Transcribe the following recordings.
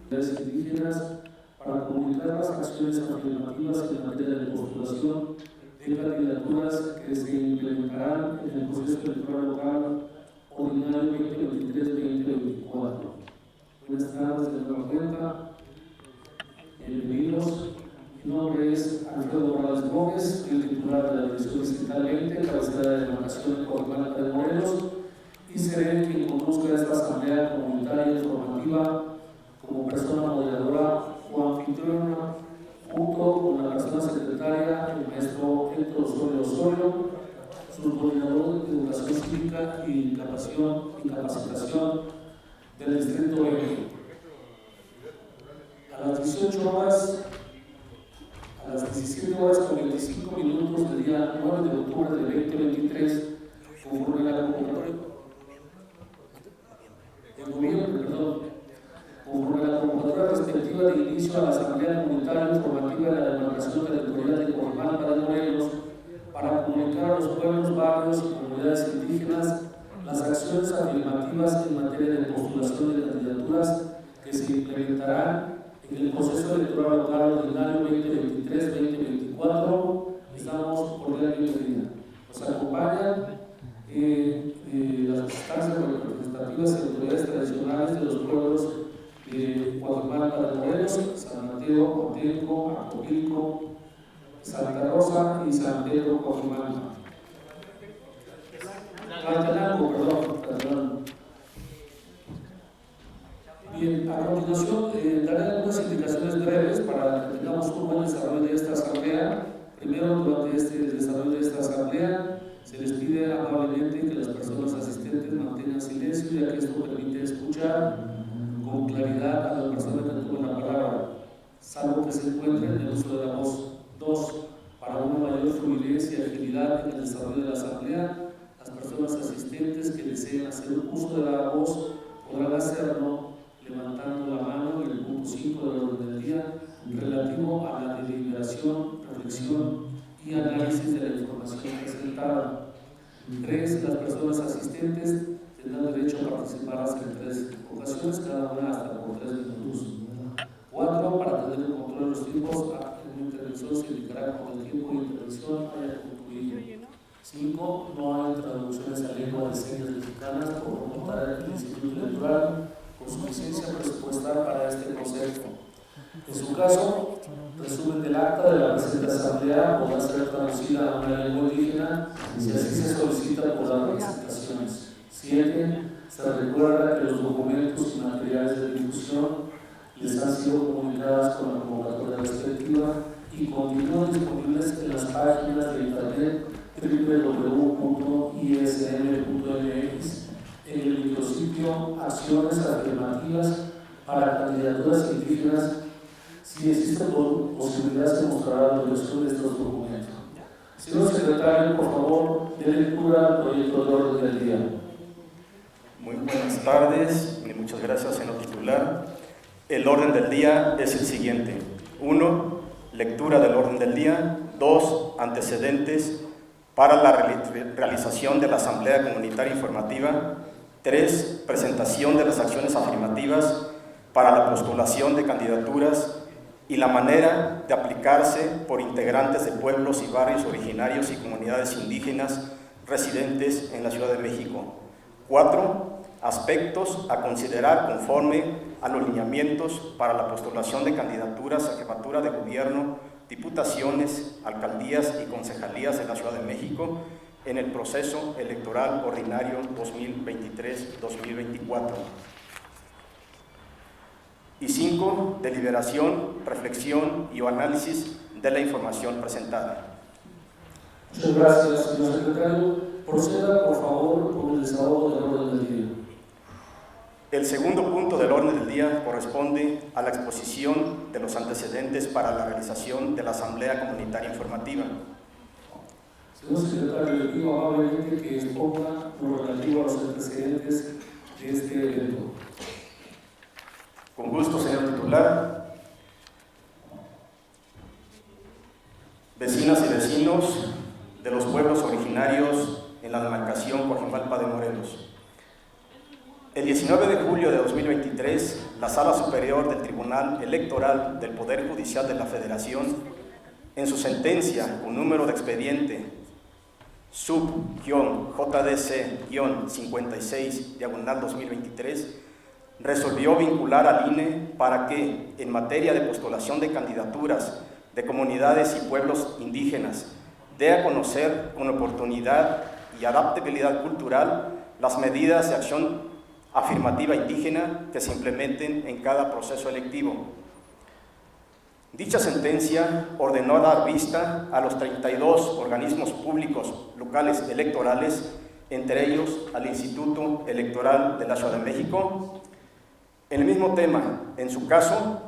comunidades indígenas para comunicar las acciones afirmativas en materia de postulación de candidaturas que se implementarán en el proceso electoral local ordinario 2023-2024. Buenas tardes de nueva cuenta, bienvenidos. Mi nombre es Alfredo Morales Gómez, el titular de la Dirección Distrital 20, cabecera de demarcación de Coajimalpa de Morelos, y seré quien conduzca esta asamblea comunitaria informativa como persona moderadora o anfitriona, junto con la persona secretaria, el maestro Héctor Osorio, su coordinador de Educación Cívica y Capacitación del Distrito 20. A las 18 horas, a las 17 horas con 25 minutos del día 9 de octubre de 2023, conforme a la convocatoria respectiva de inicio a la Asamblea Comunitaria Informativa de la Demarcación Territorial de Coajimalpa de Morelos, para comunicar a los pueblos, barrios y comunidades indígenas las acciones afirmativas en materia de postulación de candidaturas que se implementarán en el proceso electoral local ordinario 2023-2024. Estamos cordialmente bienvenidos. Nos acompañan las instancias representativas y autoridades tradicionales de los pueblos de Coajimalpa de Morelos, San Mateo, Otenco, Acopilco, Santa Rosa y San Pedro Coajimalpa. Perdón. Bien, a continuación daré algunas indicaciones breves para que tengamos un buen desarrollo de esta asamblea. Primero, durante este desarrollo de esta asamblea, se les pide amablemente que las personas asistentes mantengan silencio, ya que esto permite escuchar con claridad a la persona que tome la palabra, salvo que se encuentre en el uso de la voz. 2. Para una mayor fluidez y agilidad en el desarrollo de la asamblea, las personas asistentes que deseen hacer uso de la voz podrán hacerlo levantando la mano en el punto 5 del orden del día relativo a la deliberación, reflexión y análisis de la información presentada. 3. Las personas asistentes tendrán derecho a participar hasta en 3 ocasiones, cada una hasta por 3 minutos. 4. Para tener el control de los tiempos, en una intervención se indicará cuando el tiempo de intervención haya concluido. 5. No hay traducciones a lengua de señas mexicanas por no contar el Instituto Electoral con suficiencia presupuestal para este proceso. En su caso, resumen del acta de la presente asamblea podrá ser traducida a una lengua indígena si así se solicita por las representaciones. 7. Se recuerda que los documentos y materiales de difusión les han sido comunicadas con la convocatoria respectiva y continúan disponibles en las páginas de internet www.ism.mx, en el micrositio Acciones Afirmativas para Candidaturas Indígenas. Si existe posibilidad, se mostrará la versión de estos documentos. Señor secretario, por favor, de lectura al proyecto de orden del día. Muy buenas tardes y muchas gracias, señor titular. El orden del día es el siguiente. 1. Lectura del orden del día. 2. Antecedentes para la realización de la Asamblea Comunitaria Informativa. 3. Presentación de las acciones afirmativas para la postulación de candidaturas y la manera de aplicarse por integrantes de pueblos y barrios originarios y comunidades indígenas residentes en la Ciudad de México. 4. Aspectos a considerar conforme a los lineamientos para la postulación de candidaturas a jefatura de gobierno, diputaciones, alcaldías y concejalías de la Ciudad de México en el proceso electoral ordinario 2023-2024. Y 5. Deliberación, reflexión y análisis de la información presentada. Muchas gracias, señor secretario. Proceda, por favor, con el desahogo del orden del día. El segundo punto del orden del día corresponde a la exposición de los antecedentes para la realización de la Asamblea Comunitaria Informativa. Señor secretario, le pido amablemente que exponga lo relativo a los antecedentes de este evento. Con gusto, señor titular. Vecinas y vecinos de los pueblos originarios en la demarcación Coajimalpa de Morelos. El 19 de julio de 2023, la Sala Superior Superior del Tribunal Electoral del Poder Judicial de la Federación, en su sentencia con número de expediente sub-JDC-56-2023, resolvió vincular al INE para que, en materia de postulación de candidaturas de comunidades y pueblos indígenas, dé a conocer con oportunidad y adaptabilidad cultural las medidas de acción afirmativa indígena que se implementen en cada proceso electivo. Dicha sentencia ordenó dar vista a los 32 organismos públicos locales electorales, entre ellos al Instituto Electoral de la Ciudad de México. En el mismo tema, en su caso,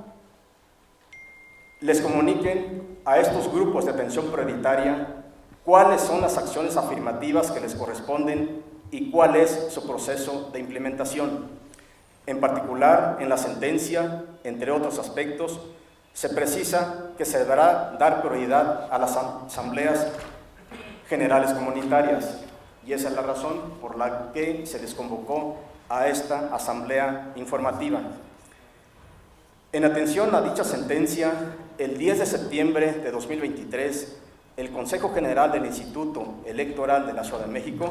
les comuniquen a estos grupos de atención prioritaria cuáles son las acciones afirmativas que les corresponden y cuál es su proceso de implementación. En particular, en la sentencia, entre otros aspectos, se precisa que se deberá dar prioridad a las asambleas generales comunitarias, y esa es la razón por la que se les convocó a esta asamblea informativa. En atención a dicha sentencia, el 10 de septiembre de 2023, el Consejo General del Instituto Electoral de la Ciudad de México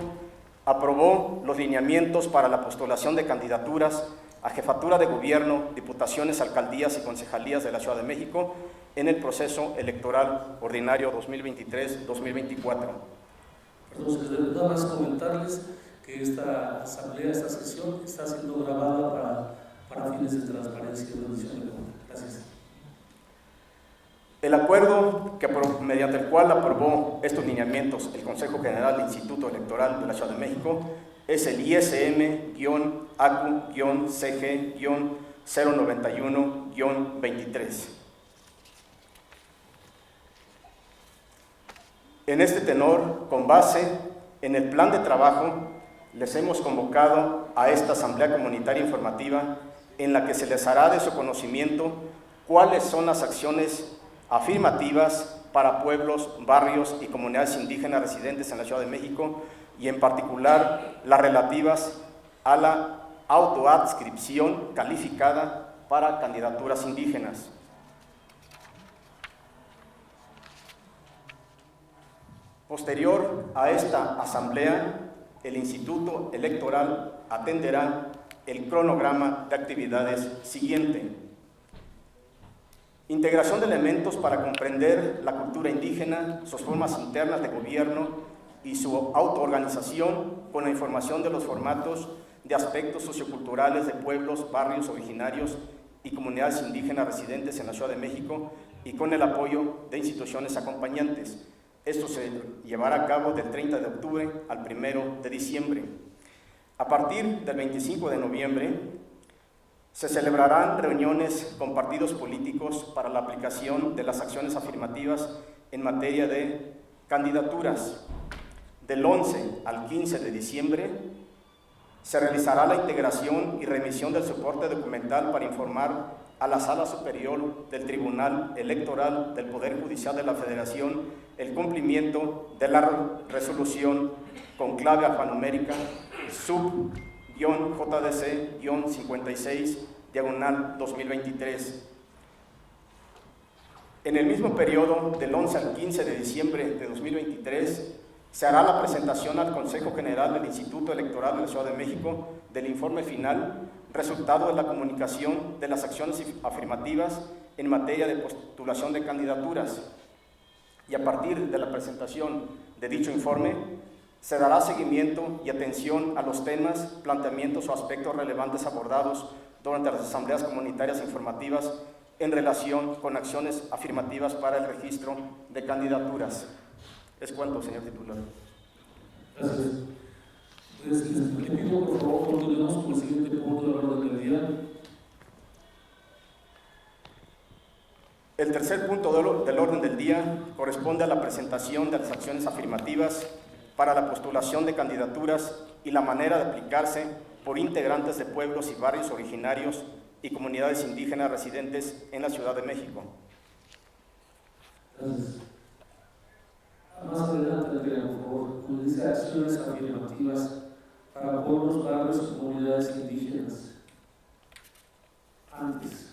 aprobó los lineamientos para la postulación de candidaturas a jefatura de gobierno, diputaciones, alcaldías y concejalías de la Ciudad de México en el proceso electoral ordinario 2023-2024. Entonces, nada más comentarles que esta asamblea, esta sesión, está siendo grabada para fines de transparencia y rendición de cuentas. Gracias. El acuerdo mediante el cual aprobó estos lineamientos el Consejo General del Instituto Electoral de la Ciudad de México es el ISM-ACU-CG-091-23. En este tenor, con base en el plan de trabajo, les hemos convocado a esta Asamblea Comunitaria Informativa en la que se les hará de su conocimiento cuáles son las acciones afirmativas para pueblos, barrios y comunidades indígenas residentes en la Ciudad de México y en particular las relativas a la autoadscripción calificada para candidaturas indígenas. Posterior a esta asamblea, el Instituto Electoral atenderá el cronograma de actividades siguiente. Integración de elementos para comprender la cultura indígena, sus formas internas de gobierno y su autoorganización con la información de los formatos de aspectos socioculturales de pueblos, barrios originarios y comunidades indígenas residentes en la Ciudad de México y con el apoyo de instituciones acompañantes. Esto se llevará a cabo del 30 de octubre al 1 de diciembre. A partir del 25 de noviembre, se celebrarán reuniones con partidos políticos para la aplicación de las acciones afirmativas en materia de candidaturas. Del 11 al 15 de diciembre se realizará la integración y remisión del soporte documental para informar a la Sala Superior del Tribunal Electoral del Poder Judicial de la Federación el cumplimiento de la resolución con clave alfanumérica sub-JDC-56-2023. En el mismo periodo, del 11 al 15 de diciembre de 2023, se hará la presentación al Consejo General del Instituto Electoral de la Ciudad de México del informe final, resultado de la comunicación de las acciones afirmativas en materia de postulación de candidaturas. Y a partir de la presentación de dicho informe, se dará seguimiento y atención a los temas, planteamientos o aspectos relevantes abordados durante las asambleas comunitarias informativas en relación con acciones afirmativas para el registro de candidaturas. Es cuanto, señor titular. Gracias. Pues le pido, por favor, continuemos con el siguiente punto del orden del día. El tercer punto del orden del día corresponde a la presentación de las acciones afirmativas para la postulación de candidaturas y la manera de aplicarse por integrantes de pueblos y barrios originarios y comunidades indígenas residentes en la Ciudad de México. Gracias. Más adelante, por favor, cuando dice acciones afirmativas para pueblos, barrios y comunidades indígenas. Antes.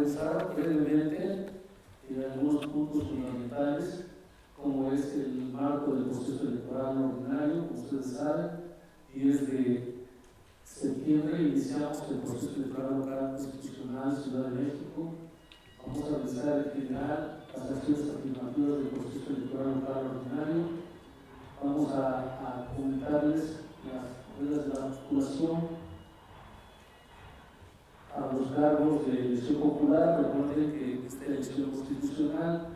comenzar brevemente en algunos puntos fundamentales, como es el marco del proceso electoral ordinario, como ustedes saben, y desde septiembre iniciamos el proceso electoral local constitucional Ciudad de México. Vamos a revisar en general las acciones afirmativas del proceso electoral local ordinario. Vamos a comentarles las reglas de la postulación a los cargos de elección popular. Recuerden que esta elección constitucional,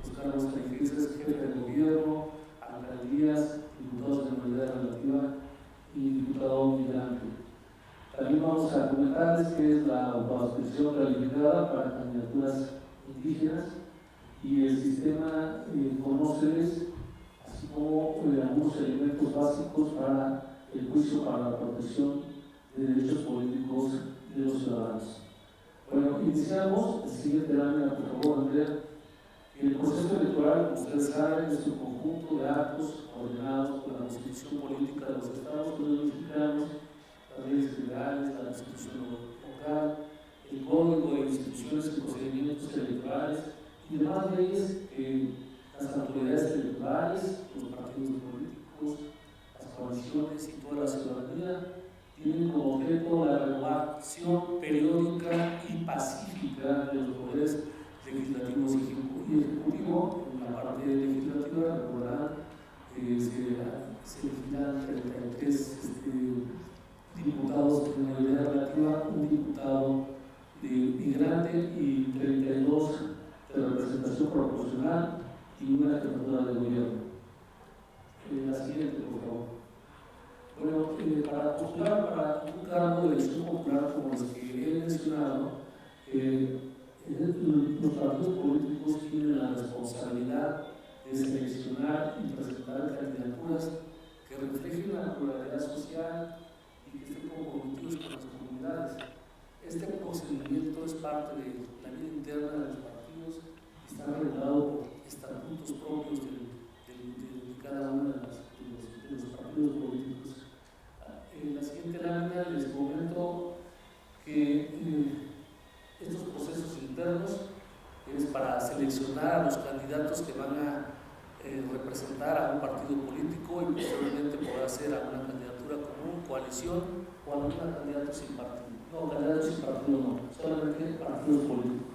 los cargos de jefe de gobierno, alcaldías, diputados de mayoría relativa y diputado migrante. También vamos a comentarles qué es la autoadscripción calificada para candidaturas indígenas y el sistema Conóceles, así como algunos elementos básicos para el juicio para la protección de derechos políticos de los ciudadanos. Bueno, iniciamos. El siguiente lámina, por favor, Andrea. El proceso electoral, como ustedes saben, es un conjunto de actos ordenados por la Constitución Política de los Estados Unidos Mexicanos, las leyes federales, la Constitución local, el Código de Instituciones y Procedimientos Electorales y demás leyes que las autoridades electorales, los partidos políticos, las coaliciones y toda la ciudadanía tienen como objeto la renovación periódica y pacífica de los poderes legislativos y ejecutivo. En la parte legislativa, recordarán que se elegirán 33 diputados de mayoría relativa, un diputado de migrante y 32 de representación proporcional y una jefatura de gobierno. La siguiente, por favor. Bueno, para postular para un cargo de elección popular como los que he mencionado, los partidos políticos tienen la responsabilidad de seleccionar y presentar candidaturas que reflejen la pluralidad social y que estén comprometidos con las comunidades. Este procedimiento es parte de la vida interna de los partidos y está regulado por estatutos propios de cada uno de los partidos políticos. En la siguiente lámina les comento que estos procesos internos es para seleccionar a los candidatos que van a representar a un partido político y posteriormente podrá ser a una candidatura común, coalición o a un candidato sin partido. No, candidatos sin partido no, solamente partidos políticos.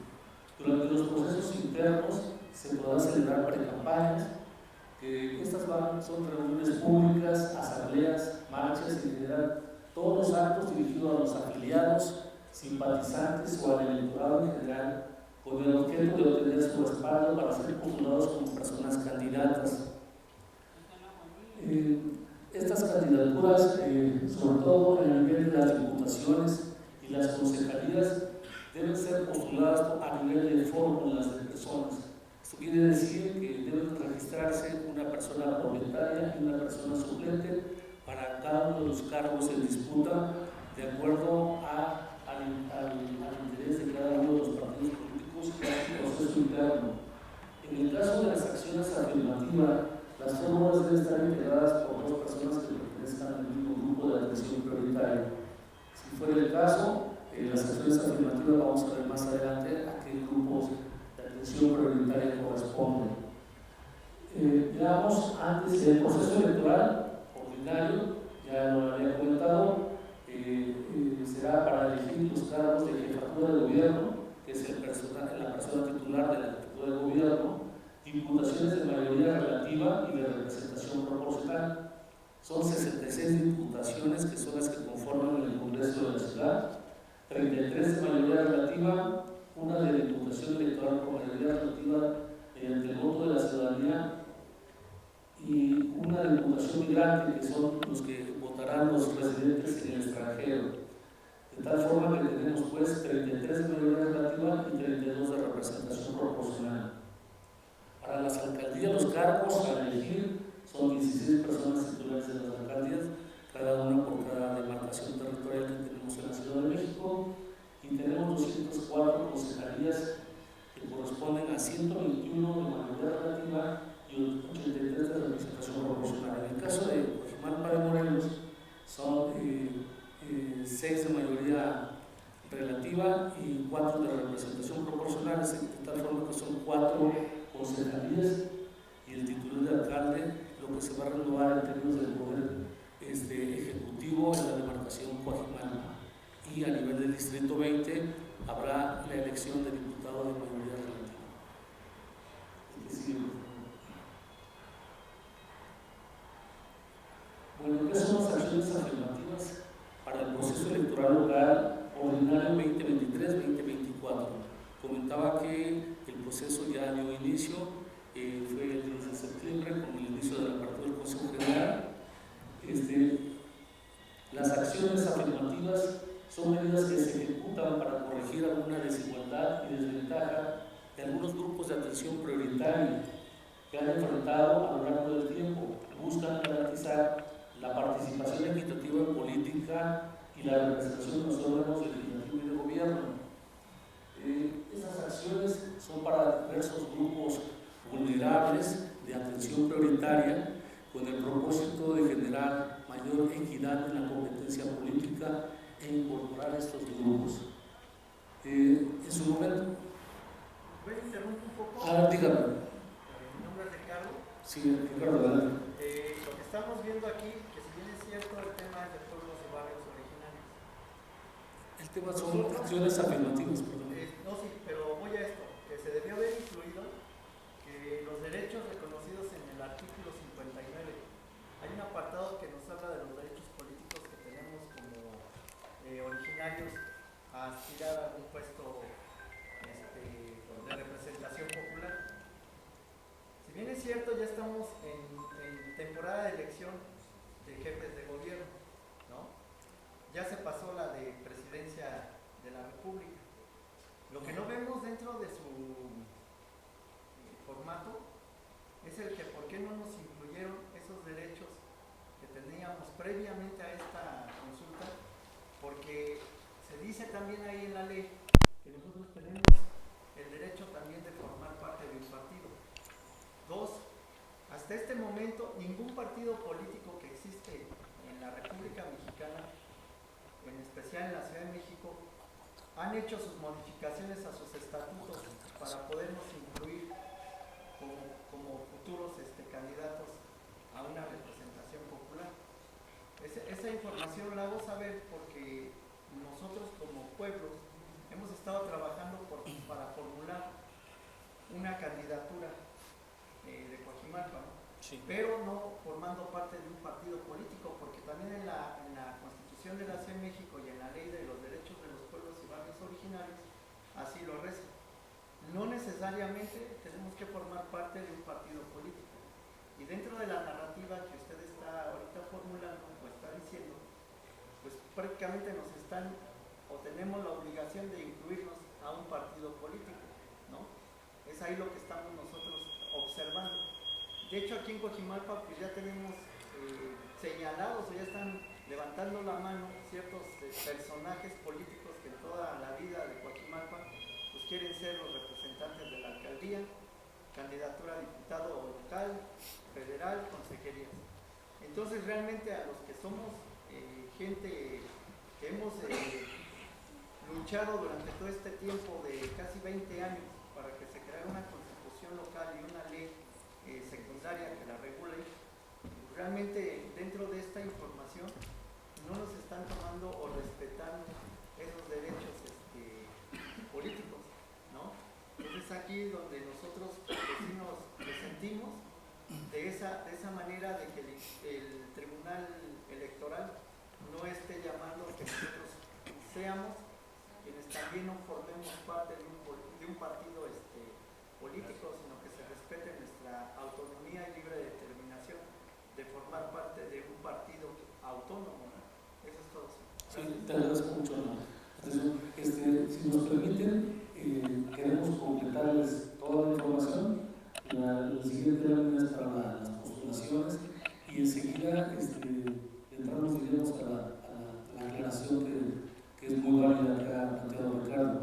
Durante los procesos internos se podrán celebrar precampañas, que estas son reuniones públicas, asambleas, marchas, en general, todos los actos dirigidos a los afiliados, simpatizantes o al electorado en general, con el objeto de obtener su respaldo para ser postulados como personas candidatas. Estas candidaturas, sobre todo en el nivel de las diputaciones y las concejalías, deben ser postuladas a nivel de fórmulas de personas. Esto quiere decir que deben registrarse una persona propietaria y una persona suplente para cada uno de los cargos en disputa, de acuerdo al interés de cada uno de los partidos políticos y al proceso interno. En el caso de las acciones afirmativas, las fórmulas deben estar integradas por dos personas que pertenezcan al mismo grupo de atención prioritaria. Si fuera el caso, las acciones afirmativas vamos a ver más adelante a qué grupos de atención prioritaria corresponden. Veamos antes el proceso electoral ordinario, ya lo había comentado, será para elegir los cargos de jefatura de gobierno, que es la persona titular de la jefatura de gobierno, diputaciones de mayoría relativa y de representación proporcional. Son 66 diputaciones que son las que conforman el Congreso de la Ciudad, 33 de mayoría relativa, una de diputación electoral por mayoría relativa mediante el voto de la ciudadanía y una diputación migrante, que son los que votarán los residentes en el extranjero. De tal forma que tenemos pues 33 de mayoría relativa y 32 de representación proporcional. Para las alcaldías, los cargos a elegir son 16 personas titulares de las alcaldías, cada una por cada demarcación territorial que tenemos en la Ciudad de México, y tenemos 204 concejalías que corresponden a 121 de mayoría relativa y 83 de representación proporcional. En el caso de Coajimalpa de Morelos, son 6 de mayoría relativa y 4 de representación proporcional. ediles y el titular de alcalde, lo que se va a renovar en términos del poder ejecutivo en la demarcación Coajimalpa. Y a nivel del distrito 20 habrá la elección del diputado de mayoría relativa. Bueno, ¿qué son las acciones afirmativas para el proceso electoral local ordinario 2023-2024? Comentaba que el proceso ya dio inicio, fue el 10 de septiembre con el inicio de la apertura del Consejo General. Las acciones afirmativas son medidas que se ejecutan para corregir alguna desigualdad y desventaja de algunos grupos de atención prioritaria que han enfrentado a lo largo del tiempo. Buscan garantizar la participación equitativa en política y la representación de los órganos legislativos y de gobierno. Esas acciones son para diversos grupos vulnerables de atención prioritaria con el propósito de generar mayor equidad en la competencia política e incorporar a estos grupos. En su momento. ¿Me interrumpo un poco? Dígame. Mi nombre es Ricardo. Sí, Ricardo, adelante. Lo que estamos viendo aquí, que si bien es cierto, el tema es de pueblos y barrios originarios. El tema son acciones afirmativas, perdón. No, sí, pero voy a esto, que se debió haber incluido que los derechos reconocidos en el artículo 59, hay un apartado que nos habla de los derechos políticos que tenemos como originarios a aspirar a un puesto de representación popular. Si bien es cierto, ya estamos en temporada de elección de jefes de gobierno, ¿no? Ya se pasó la de presidencia de la República. Lo que no vemos dentro de su formato es el que por qué no nos incluyeron esos derechos que teníamos previamente a esta consulta, porque se dice también ahí en la ley que nosotros tenemos el derecho también de formar parte de un partido. Dos, hasta este momento ningún partido político que existe en la República Mexicana, en especial en la Ciudad de México, han hecho sus modificaciones a sus estatutos para podernos incluir como futuros candidatos a una representación popular. Esa información la hago saber porque nosotros como pueblos hemos estado trabajando para formular una candidatura de Coajimalpa, ¿no? Sí. Pero no formando parte de un partido político, porque también en la Constitución de la Ciudad de México y en la Ley de los Derechos de los Pueblos y Barrios Originarios así lo reza. No necesariamente tenemos que formar parte de un partido político. Y dentro de la narrativa que usted está ahorita formulando o está diciendo, pues prácticamente nos están o tenemos la obligación de incluirnos a un partido político, ¿no? Es ahí lo que estamos nosotros observando. De hecho, aquí en Coajimalpa pues ya tenemos señalados o ya están levantando la mano ciertos personajes políticos que en toda la vida de Coajimalpa pues quieren ser los representantes de la alcaldía, candidatura a diputado local, federal, consejerías. Entonces realmente a los que somos gente que hemos luchado durante todo este tiempo de casi 20 años para que se creara una constitución local y una ley secundaria que la regule, realmente dentro de esta información no nos están tomando o respetando esos derechos políticos, ¿no? Entonces aquí donde nosotros sí nos sentimos de esa manera de que el Tribunal Electoral no esté llamando que nosotros seamos quienes también no formemos parte de un partido político, sino que se respete nuestra autonomía y libre determinación de formar parte de un partido autónomo, ¿no? Eso es todo. Sí, te agradezco mucho la atención. Si nos permiten, queremos completarles toda la información. La siguiente lámina es para las postulaciones y enseguida entramos, diríamos, a la aclaración que es muy válida que ha planteado Ricardo.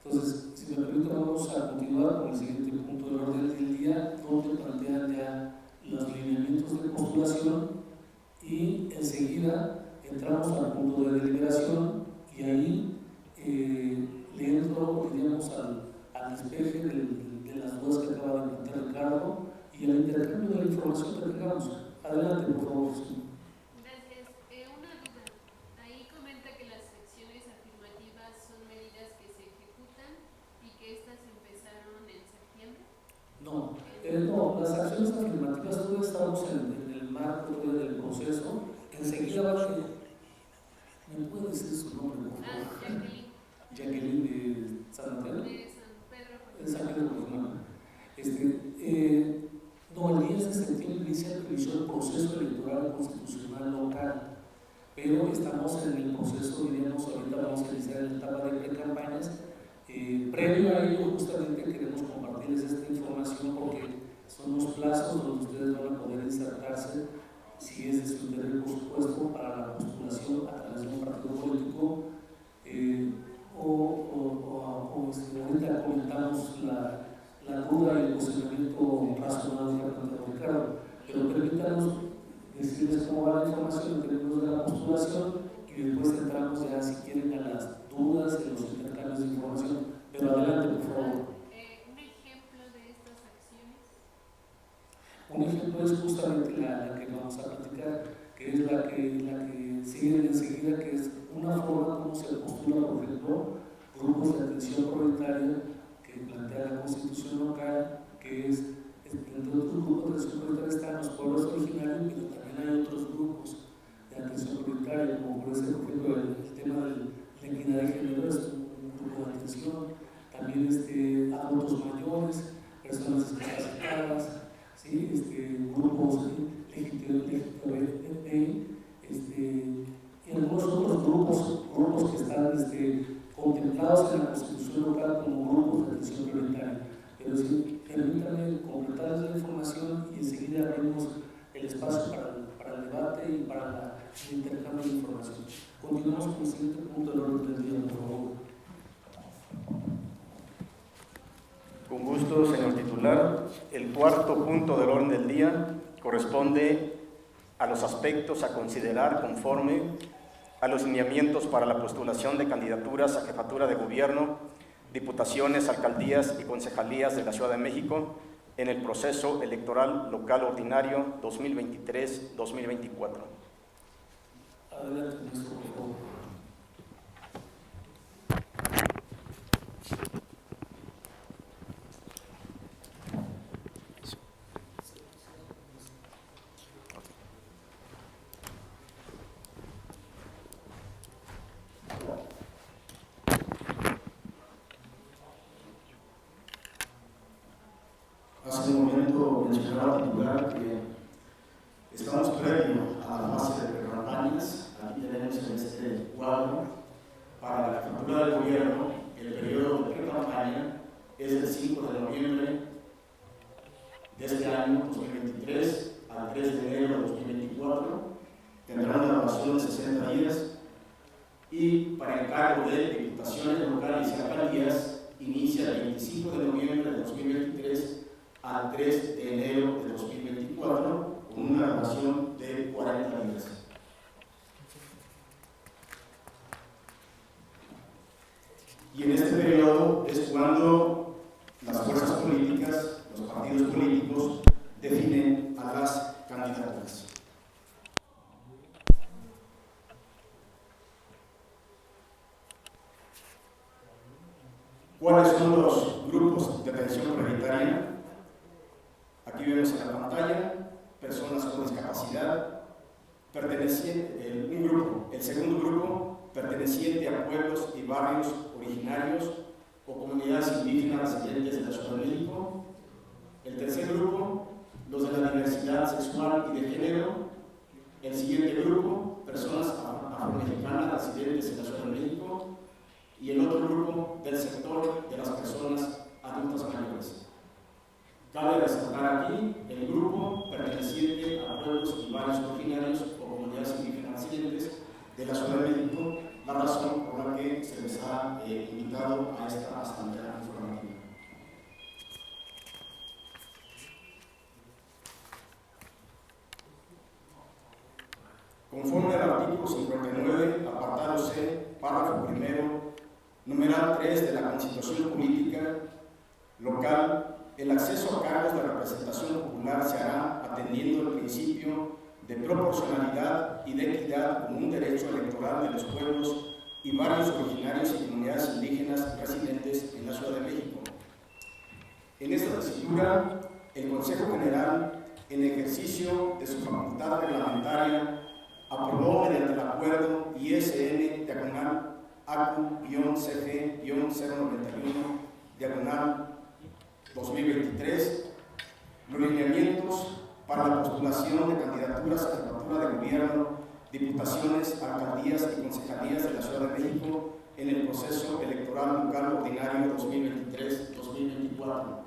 Entonces, si me permite, vamos a continuar con el siguiente punto del orden del día, donde plantean ya los lineamientos de postulación y enseguida entramos al punto de deliberación y ahí le entro, diríamos, al despeje de las dudas que acaba de plantear Ricardo información que tengamos. Adelante, por favor. Gracias. Una duda. Ahí comenta que las secciones afirmativas son medidas que se ejecutan y que estas empezaron en septiembre. No, no, las acciones afirmativas todavía estamos en el marco del proceso. Enseguida va a... ¿Me puede decir su nombre, por favor? Jacqueline. Jacqueline de San Mateo. De San Pedro. De San Pedro, no, el 10 de septiembre inicia el proceso electoral constitucional local, pero estamos en el proceso, diríamos, ahorita vamos a iniciar la etapa de pre-campañas. Previo a ello, justamente queremos compartirles esta información porque son los plazos donde ustedes van a poder insertarse, si es de su interés, por supuesto, para la postulación a través de un partido político. Ahorita comentamos la duda y el posicionamiento razonable que ha planteado Ricardo, pero permítanos decirles cómo va la información en términos de la postulación y después entramos ya, si quieren, a las dudas y los intercambios de información. Pero adelante, por favor. ¿Un ejemplo de estas acciones? Un ejemplo es justamente la que vamos a platicar, que es la que sigue enseguida, que es una forma como se postula, por ejemplo, grupos de atención prioritaria que plantea la Constitución local, que es, entre otros grupos de atención prioritaria están los pueblos originarios, pero también hay otros grupos de atención prioritaria, como por ejemplo el tema de la equidad de género, es un grupo de atención, también adultos mayores, personas discapacitadas, ¿sí? Grupos LGTBI, y algunos otros grupos que están contemplados en la Constitución local como grupos de atención prioritaria. Pero sí, permítanme completarles la información y enseguida abrimos el espacio para el debate y para el intercambio de información. Continuamos con el siguiente punto del orden del día, por favor. Con gusto, señor titular. El cuarto punto del orden del día corresponde a los aspectos a considerar conforme a los lineamientos para la postulación de candidaturas a jefatura de gobierno, diputaciones, alcaldías y concejalías de la Ciudad de México en el proceso electoral local ordinario 2023-2024. Adelante, ministro, por favor. Hace un momento mencionaba al titular que estamos previo a la fase de campañas. Aquí tenemos en este cuadro para la jefatura del gobierno. El periodo de pre-campaña es del 5 de noviembre de este año 2023 al 3 de enero de 2024. Tendrá una duración de 60 días y para el cargo de diputaciones locales y alcaldías inicia el 25 de noviembre de 2023 al 3 de enero de 2024, con una duración de 40 días. Y en este periodo es cuando las fuerzas políticas, los partidos políticos, definen a las candidaturas. ¿Cuáles son los grupos de atención prioritaria? Aquí vemos en la pantalla personas con discapacidad, un grupo, el segundo grupo perteneciente a pueblos y barrios originarios o comunidades indígenas residentes de la Ciudad de México. El tercer grupo, los de la diversidad sexual y de género. El siguiente grupo, personas afromexicanas residentes en la Ciudad de México. Y el otro grupo del sector de las personas adultas mayores. Cabe resaltar aquí el grupo perteneciente a pueblos y barrios originarios o comunidades indígenas residentes de la Ciudad de México, la razón por la que se les ha invitado a esta asamblea informativa. Conforme al artículo 59, apartado C, párrafo primero, numeral 3 de la Constitución Política Local, el acceso a cargos de representación popular se hará atendiendo de proporcionalidad y de equidad como un derecho electoral de los pueblos y barrios originarios y comunidades indígenas residentes en la Ciudad de México. En esta tesitura, el Consejo General, en ejercicio de su facultad reglamentaria, aprobó mediante el acuerdo ISN-ACU-CG-091-2023 los lineamientos para la postulación de candidaturas a la jefatura de gobierno, diputaciones, alcaldías y concejalías de la Ciudad de México en el proceso electoral local ordinario 2023-2024.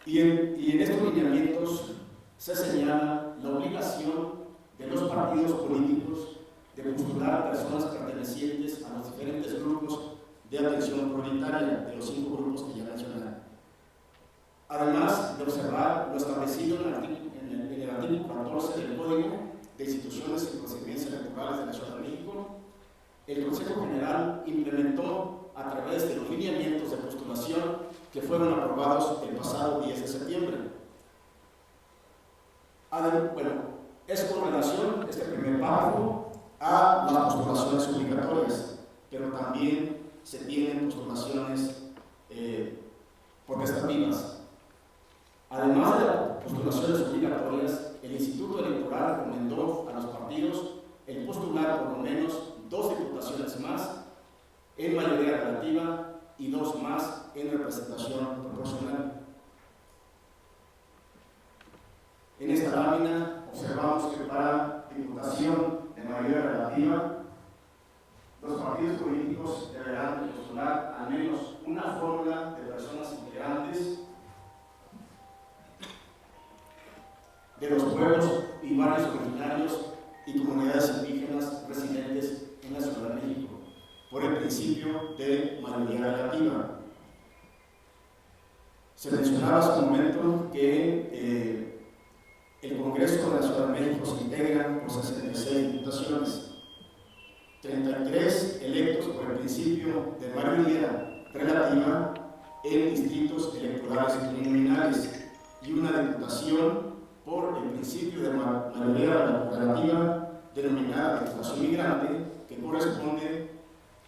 Y en estos lineamientos se señala la obligación de los partidos políticos de postular personas pertenecientes a los diferentes grupos de atención prioritaria de los 5 grupos que ya mencioné. Además de observar lo establecido en el artículo 14 del Código de Instituciones y Procedimientos Electorales de la Ciudad de México, el Consejo General implementó a través de los lineamientos de postulación que fueron aprobados el pasado 10 de septiembre. Es con relación, este primer párrafo, a las postulaciones obligatorias, pero también se tienen postulaciones potestativas. Además de las postulaciones obligatorias, el Instituto Electoral recomendó a los partidos el postular por lo menos 2 diputaciones más en mayoría relativa y 2 más en representación proporcional. En esta lámina observamos que para diputación de mayoría relativa, los partidos políticos deberán postular al menos una fórmula de personas integrantes de los pueblos y barrios originarios y comunidades indígenas residentes en la Ciudad de México, por el principio de mayoría relativa. Se mencionaba hace un momento que el Congreso de la Ciudad de México se integra por 66 diputaciones, 33 electos por el principio de mayoría relativa en distritos electorales plurinominales y una diputación por el principio de mayoría relativa denominada diputación migrante, que corresponde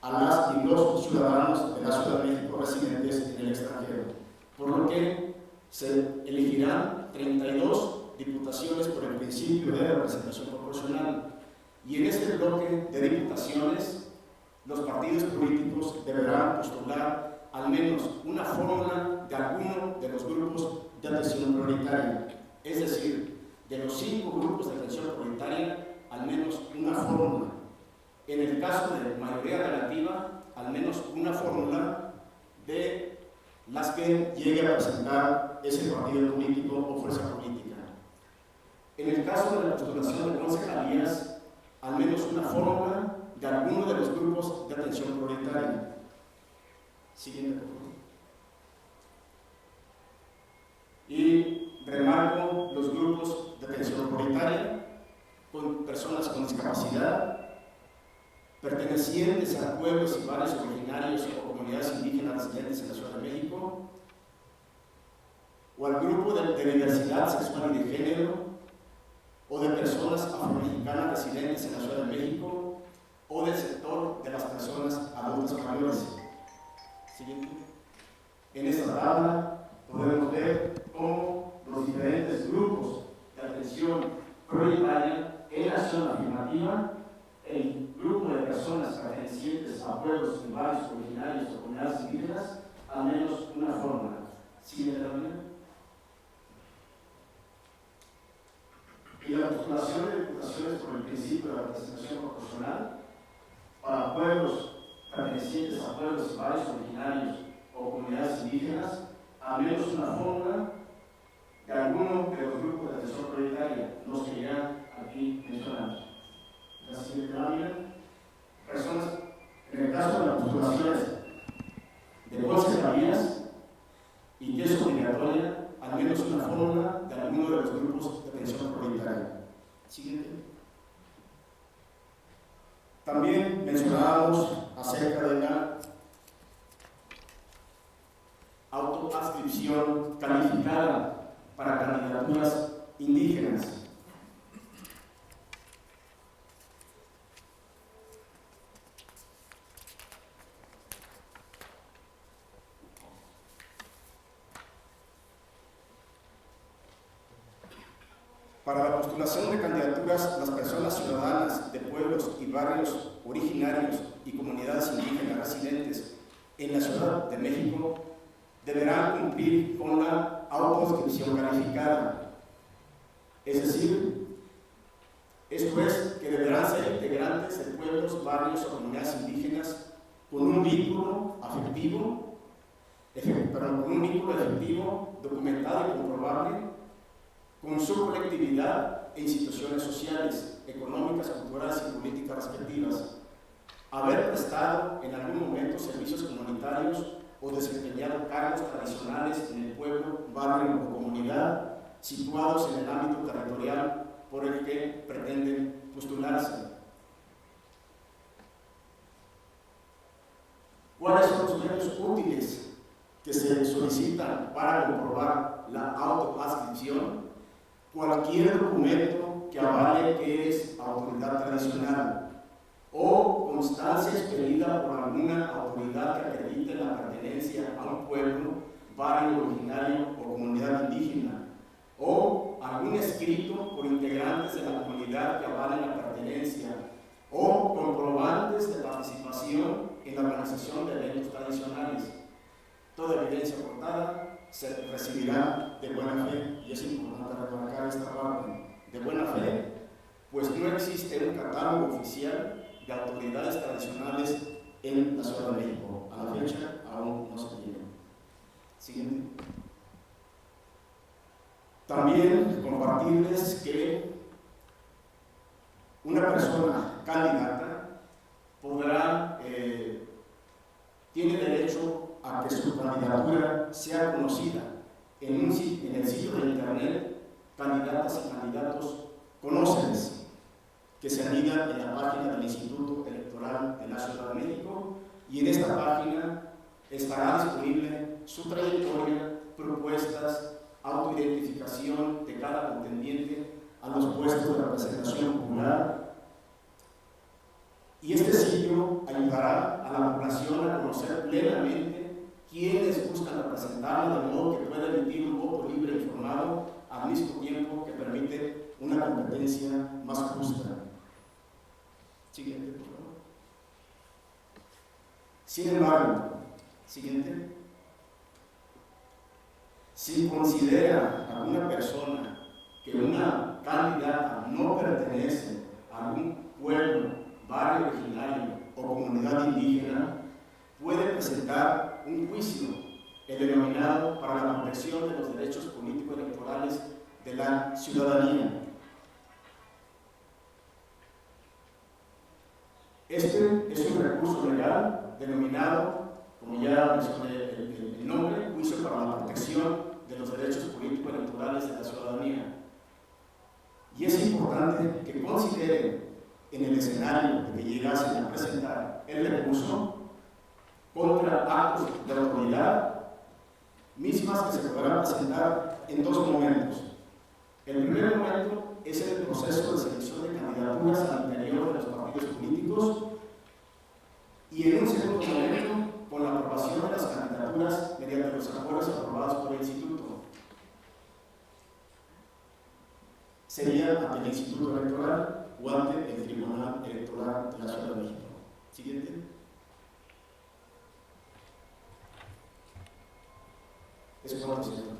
a las y los ciudadanos de la Ciudad de México residentes en el extranjero, por lo que se elegirán 32 diputaciones por el principio de representación proporcional, y en este bloque de diputaciones los partidos políticos deberán postular al menos una fórmula de alguno de los grupos de atención prioritaria, es decir, de los 5 grupos de atención prioritaria, al menos una fórmula. En el caso de mayoría relativa, al menos una fórmula de las que llegue a presentar ese partido político o fuerza política. En el caso de la postulación de concejalías, al menos una fórmula de alguno de los grupos de atención prioritaria. Siguiente, por favor. Y remarco los grupos de atención prioritaria con personas con discapacidad, pertenecientes a pueblos y barrios originarios o comunidades indígenas residentes en la Ciudad de México, o al grupo de diversidad sexual y de género, o de personas afromexicanas residentes en la Ciudad de México, o del sector de las personas adultas mayores. Siguiente. En esta tabla podemos ver cómo los diferentes grupos de atención prioritaria en la acción afirmativa, el grupo de personas pertenecientes a pueblos y barrios originarios o comunidades indígenas, al menos una fórmula. Siguiente lámina. Y la postulación de diputaciones por el principio de la representación proporcional para pueblos pertenecientes a pueblos y barrios originarios o comunidades indígenas, al menos una fórmula de alguno de los grupos de atención prioritaria, los que ya aquí mencionamos. La siguiente lámina. Personas, en el caso de las postulaciones de concejalías y que es obligatoria, al menos una fórmula de alguno de los grupos de atención prioritaria. Siguiente. También mencionábamos acerca de la autoadscripción calificada para candidaturas indígenas. Para la postulación de candidaturas, las personas ciudadanas de pueblos y barrios originarios y comunidades indígenas residentes en la Ciudad de México deberán cumplir con la autodescripción calificada, es decir, esto es, que deberán ser integrantes de pueblos, barrios o comunidades indígenas con un vínculo afectivo, documentado y comprobable con su colectividad e instituciones sociales, económicas, culturales y políticas respectivas, haber prestado en algún momento servicios comunitarios o desempeñado cargos tradicionales en el pueblo, barrio o comunidad situados en el ámbito territorial por el que pretenden postularse. ¿Cuáles son los medios útiles que se solicitan para comprobar la autoadscripción? Cualquier documento que avale que es autoridad tradicional o constancia expedida por alguna autoridad que acredite la pertenencia a un pueblo, barrio originario o comunidad indígena, o algún escrito por integrantes de la comunidad que avale la pertenencia, o comprobantes de participación en la organización de eventos tradicionales. Toda evidencia aportada se recibirá de buena fe, y es importante remarcar esta parte, de buena fe, pues no existe un catálogo oficial de autoridades tradicionales en la Ciudad de México. A la fecha aún no se tiene. Siguiente. También compartirles que una persona candidata podrá, tiene derecho a que su candidatura sea conocida en el sitio de internet Candidatas y Candidatos Conóceles, que se anidan en la página del Instituto Electoral de la Ciudad de México, y en esta página estará disponible su trayectoria, propuestas, autoidentificación de cada contendiente a los puestos de representación popular, y este sitio ayudará a la población a conocer plenamente quiénes buscan representarlo, de modo que pueda emitir un voto libre e informado al mismo tiempo que permite una competencia más justa. Siguiente, por favor. Sin embargo, siguiente. Si considera a una persona que una candidata no pertenece a algún pueblo, barrio originario o comunidad indígena, puede presentar un juicio, el denominado para la protección de los derechos políticos electorales de la ciudadanía. Este es un recurso legal denominado, como ya mencioné el nombre, juicio para la protección de los derechos políticos electorales de la ciudadanía. Y es importante que consideren en el escenario de que llegasen a presentar el recurso contra actos de autoridad, mismas que se podrán presentar en dos momentos. El primer momento es en el proceso de selección de candidaturas al interior de los partidos políticos, y en un segundo momento con la aprobación de las candidaturas mediante los acuerdos aprobados por el Instituto. Sería ante el Instituto Electoral o ante el Tribunal Electoral de la Ciudad de México. Siguiente. Es cuanto, señor.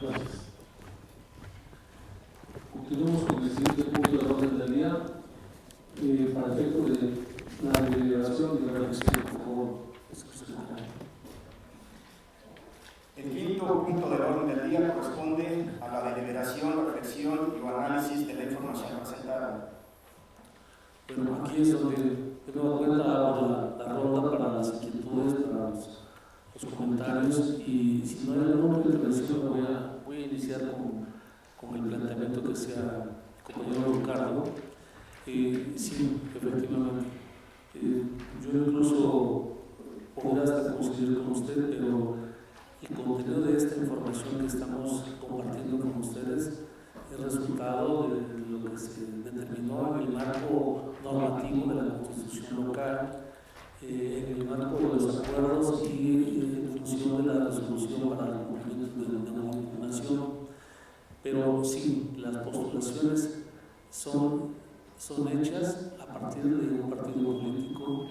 Gracias. Continuamos con el siguiente punto de orden del día. Para efecto de la deliberación y la reflexión, por favor. El quinto punto del orden del día corresponde a la deliberación, reflexión y análisis de la información presentada. Bueno, aquí es donde de nueva cuenta abro la ronda para las inquietudes, para los comentarios, y si no hay alguna otra intervención voy a iniciar con el planteamiento que sea el compañero Ricardo. Sí, efectivamente. Yo incluso podría hasta coincidir con usted, pero el contenido de esta información que estamos compartiendo con ustedes es resultado de lo que se determinó en el marco normativo de la Constitución local, en el marco de los acuerdos y en función de la resolución para el cumplimiento de pero sí, las postulaciones son hechas a partir de un partido político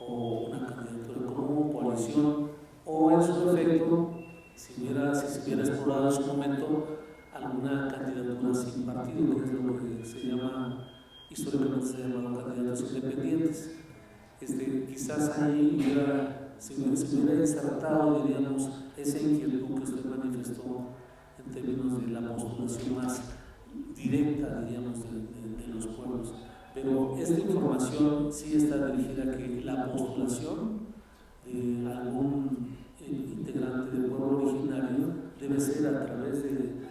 o una candidatura común, coalición, o en su defecto, si se hubiera explorado en su momento alguna candidatura sin partido, que es lo que se llama, históricamente se ha llamado candidatos independientes. Quizás ahí se hubiera insertado, diríamos, esa inquietud que usted manifestó en términos de la postulación más directa, diríamos, de los pueblos. Pero esta información sí está dirigida a que la postulación de algún integrante del pueblo originario debe ser a través de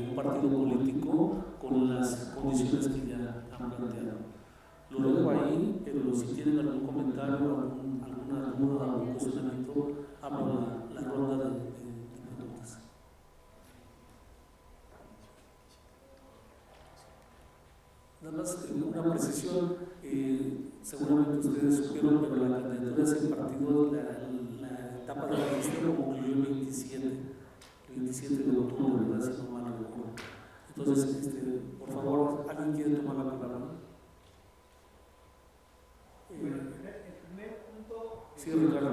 un partido político con las condiciones que ya han planteado. Lo dejo ahí, pero si tienen algún comentario, alguna duda, algún cuestionamiento, abro la ronda de preguntas. Nada más una precisión, seguramente ustedes supieron, pero la candidatura de ese partido, la etapa de registro concluyó el 27 de octubre, ¿verdad? Si no mal recuerdo. Entonces, por favor, ¿alguien quiere tomar la palabra? Bueno, el primer punto. Sí, Ricardo,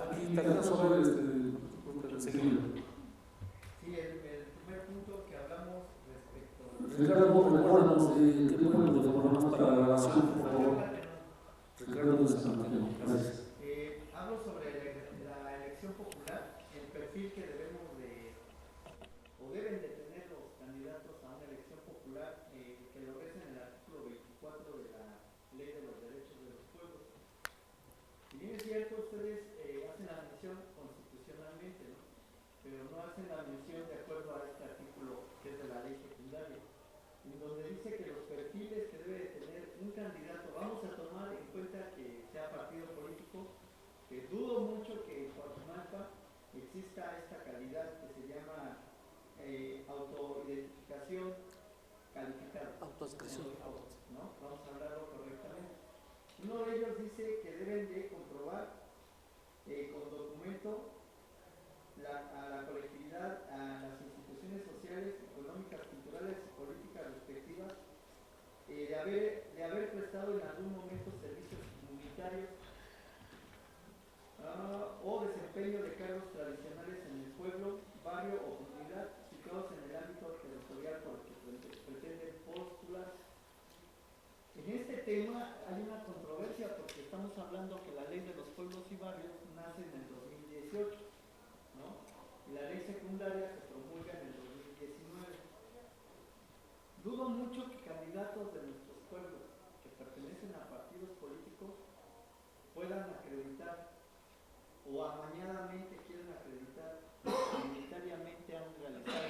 aquí está sobre seguido. Sí, el primer punto que hablamos respecto. Ricardo, recuérdanos qué podemos deformarnos para la grabación, por favor. Ricardo de San Martín, gracias. Hablo sobre la elección popular, el perfil que debemos o deben de tener los candidatos a una elección popular, que lo ves en el artículo 24 de la Ley de los Derechos de los Pueblos. Si bien es cierto, ustedes hacen la mención constitucionalmente, ¿no? Pero no hacen la mención de acuerdo a este artículo que es de la ley secundaria, en donde dice que los perfiles que debe de tener un candidato, vamos a tomar en cuenta que sea partido político, que dudo mucho que en Coajimalpa exista esta calidad que se llama autoidentificación calificada. Autoadscripción. ¿No? Vamos a hablarlo correctamente. Uno de ellos dice que deben de comprobar con documento a la colectividad, a las instituciones sociales, económicas, culturales y políticas respectivas, de haber prestado en algún momento servicios comunitarios o desempeño de cargos tradicionales en el pueblo, barrio o comunidad situados en el ámbito territorial por el que pretenden postular. En este tema hay una controversia porque estamos hablando que la ley de los pueblos y barrios nace en el 2018, ¿no? Y la ley secundaria se promulga en el 2019. Dudo mucho que candidatos de nuestros pueblos que pertenecen a partidos políticos puedan acreditar o amañadamente quieren acreditar que comunitariamente han realizado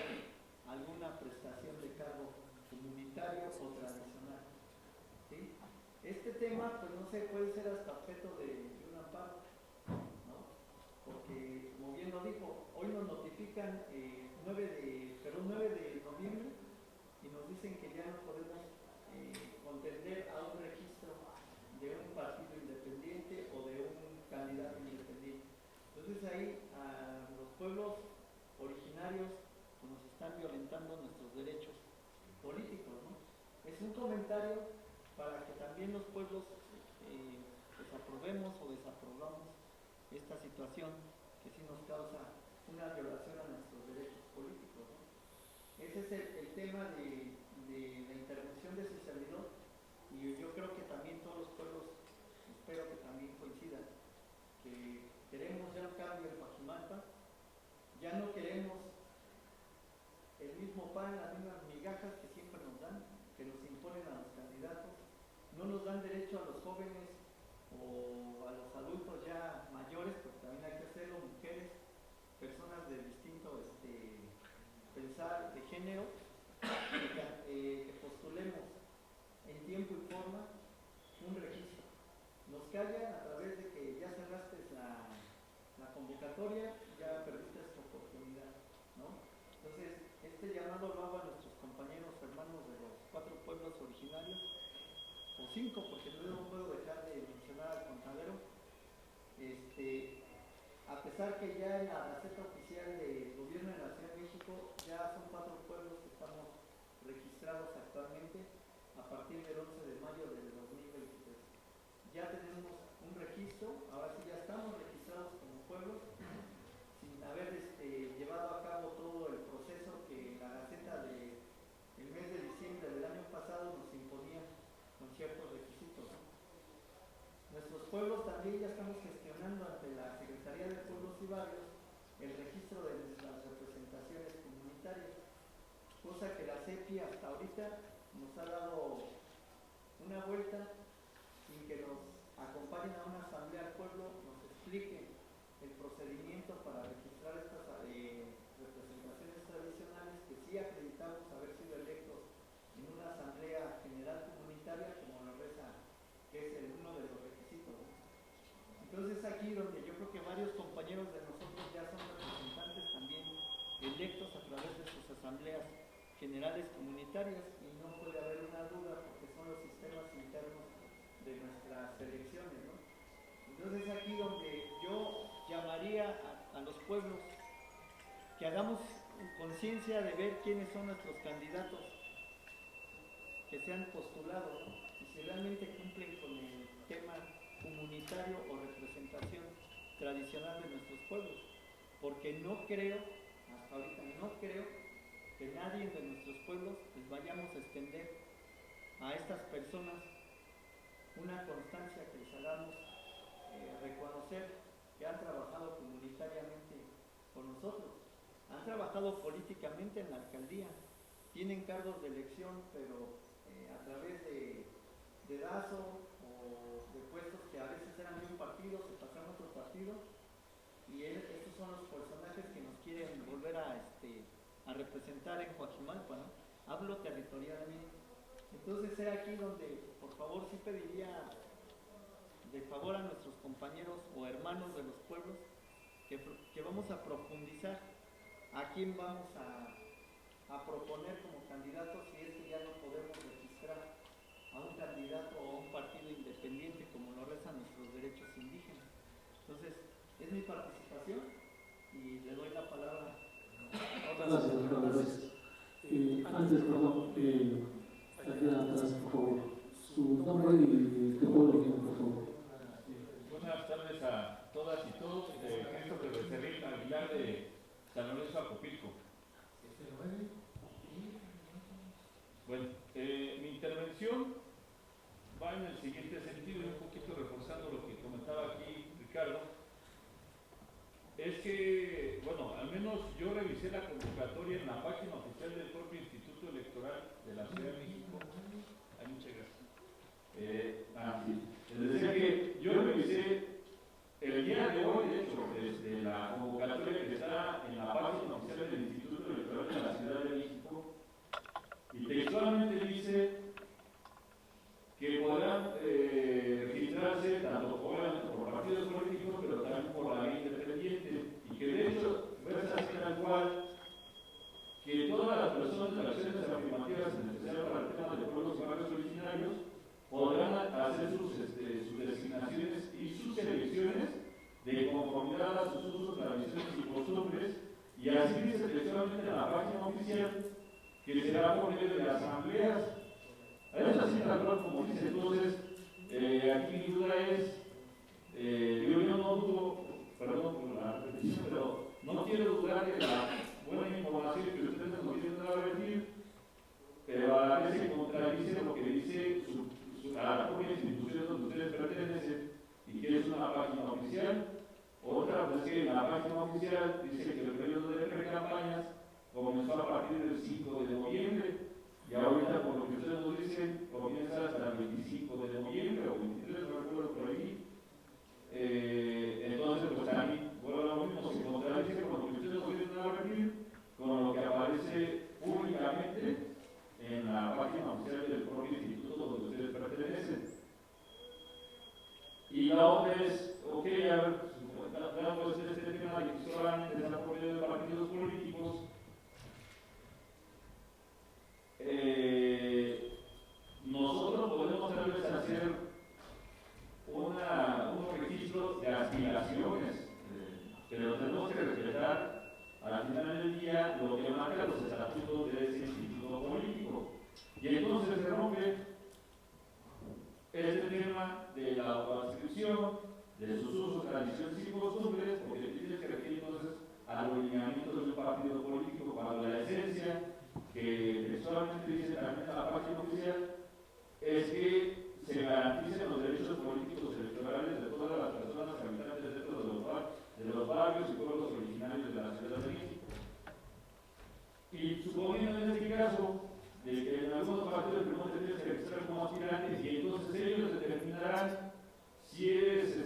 alguna prestación de cargo comunitario o tradicional. ¿Sí? Este tema, pues no sé, puede ser hasta objeto de un amparo, ¿no? Porque, como bien lo dijo, hoy nos notifican 9 de noviembre y nos dicen que ya no podemos contender a un registro de un partido independiente o de un candidato independiente. Entonces ahí a los pueblos originarios nos están violentando nuestros derechos políticos, ¿no? Es un comentario para que también los pueblos desaprobemos o desaprobamos esta situación que sí nos causa una violación a nuestros derechos políticos, ¿no? Ese es el tema de la intervención de su servidor, y yo creo que también todos los pueblos, espero que también coincidan, que queremos ya un cambio en Coajimalpa, ya no queremos el mismo pan, las mismas migajas que siempre nos dan, que nos imponen a los candidatos, no nos dan derecho a los jóvenes o a los adultos ya mayores, porque también hay que hacerlo, mujeres, personas de distinto pensar de género, que postulemos en tiempo y forma un registro. Nos callan a través de que ya cerraste la convocatoria, ya perdiste esta oportunidad, ¿no? Entonces, este llamado lo hago a nuestros compañeros hermanos de los 4 pueblos originarios, o 5, porque no puedo dejar de mencionar al contadero. A pesar pesar que ya en la Gaceta Oficial del Gobierno de la Ciudad de México ya son 4 pueblos que estamos registrados actualmente a partir del 11 de mayo del 2023. Ya tenemos un registro, ahora sí ya estamos registrados como pueblos, sin haber llevado a cabo todo el proceso que la Gaceta del mes de diciembre del año pasado nos imponía con ciertos requisitos, ¿no? Nuestros pueblos también ya estamos gestionando ante la Secretaría de Pueblos y Barrios el registro de nuestras representaciones comunitarias, cosa que la CEPI hasta ahorita nos ha dado una vuelta sin que nos acompañen a una asamblea al pueblo, nos expliquen el procedimiento para registrar estas representaciones tradicionales que sí acreditamos haber sido electos en una asamblea general comunitaria como lo reza, que es uno de los requisitos, ¿no? Entonces aquí donde yo creo que varios compañeros de nosotros ya son representantes también electos a través de sus asambleas generales comunitarias, y no puede haber una duda porque son los sistemas internos de nuestras elecciones, ¿no? Entonces aquí donde yo llamaría a los pueblos que hagamos conciencia de ver quiénes son nuestros candidatos que se han postulado, ¿no? Y si realmente cumplen con el tema comunitario o representación tradicional de nuestros pueblos, porque no creo, hasta ahorita no creo que nadie de nuestros pueblos les vayamos a extender a estas personas una constancia que les hagamos reconocer que han trabajado comunitariamente con nosotros, han trabajado políticamente en la alcaldía, tienen cargos de elección, pero a través de DASO o de puestos que a veces eran de un partido, se pasaron a otro partido, y estos son los personajes que nos quieren volver a representar en Coajimalpa, ¿no? Hablo territorialmente. Entonces es aquí donde, por favor, sí pediría de favor a nuestros compañeros o hermanos de los pueblos que vamos a profundizar a quién vamos a proponer como candidato, si es que ya no podemos registrar a un candidato o a un partido independiente como lo rezan nuestros derechos indígenas. Entonces, es mi participación y le doy la palabra. Gracias, gracias. Antes, perdón, aquí atrás, por favor, su nombre y qué pueblo viene, por favor. Buenas tardes a todas y todos. Christopher Becerril Aguilar de San Lorenzo Acopilco. Bueno, mi intervención va en el siguiente sentido, y un poquito reforzando lo que comentaba aquí Ricardo. Es que, bueno, al menos yo revisé la convocatoria en la página oficial del propio Instituto Electoral de la Ciudad de México. Ay, muchas gracias. Sí. Les decía que yo revisé el día de hoy, de hecho, desde la convocatoria que está en la página oficial del Instituto Electoral de la Ciudad de México, y textualmente dice que podrán registrarse tanto por partidos políticos, pero también por la ley independiente, y que de hecho versa así tal cual que todas las personas de acciones afirmativas, en especial para el tema de pueblos y barrios originarios, podrán hacer sus designaciones y sus elecciones de conformidad a sus usos, tradiciones y costumbres, y así dice textualmente en la página oficial que será por medio de asambleas. Es así tal cual como dice. Entonces, aquí mi duda es, yo no dudo, perdón por la repetición, pero no quiero dudar de la buena información que ustedes nos quieren dar a decir, pero a la vez se contradice lo que dice a la propia institución donde ustedes pertenecen, y que es una página oficial. Otra, pues que en la página oficial dice que el periodo de pre-campañas comenzó a partir del 5 de noviembre, y ahorita, por lo que ustedes nos dicen, comienza hasta el 25 de noviembre o 23, no recuerdo por ahí. Entonces, pues ahí, bueno, lo mismo se contradice con lo que ustedes nos quieren dar a decir, con lo que aparece públicamente en la página oficial del propio instituto donde ustedes pertenecen. Y la otra es, ok, a ver, damos este tema de que solamente es apoyo de partidos políticos. Nosotros podemos tal vez hacer unos registros de aspiraciones, pero sea lo que marca los estatutos de ese instituto político. Y entonces se rompe este tema de la autoadscripción, de sus usos, tradiciones y costumbres, porque tiene que referir entonces a los lineamientos de un partido político, cuando la esencia, que textualmente dice también la página oficial, es que se garanticen los derechos políticos electorales de todas las personas habitantes dentro de los barrios y pueblos originarios de la Ciudad de México. Y suponiendo en este caso de que en algunos partidos el primero tendría que registrar como aspirantes, y entonces ellos determinarán si eres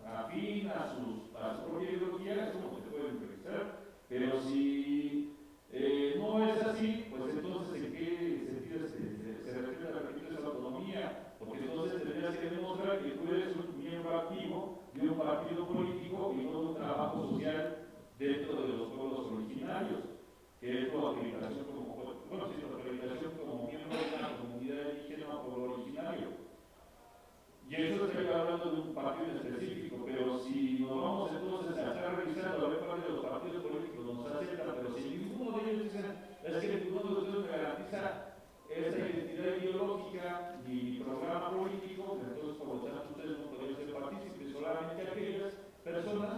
afín a su propia ideología, es como que te pueden registrar, pero si no es así, pues entonces ¿en qué sentido se refiere a la autonomía? Porque entonces tendrías que demostrar que tú eres un miembro activo de un partido político y todo un trabajo social dentro de los pueblos originarios, que es tu acreditación como, bueno, sí, tu acreditación como miembro de una comunidad indígena o pueblo originario. Y eso estaría hablando de un partido específico, pero si nos vamos entonces a estar revisando a ver cuáles de los partidos políticos nos aceptan, pero si ninguno de ellos dicen, es que ninguno de ustedes me garantiza esa identidad ideológica ni programa político, entonces por lo tanto ustedes no podrían ser partícipes, solamente aquellas personas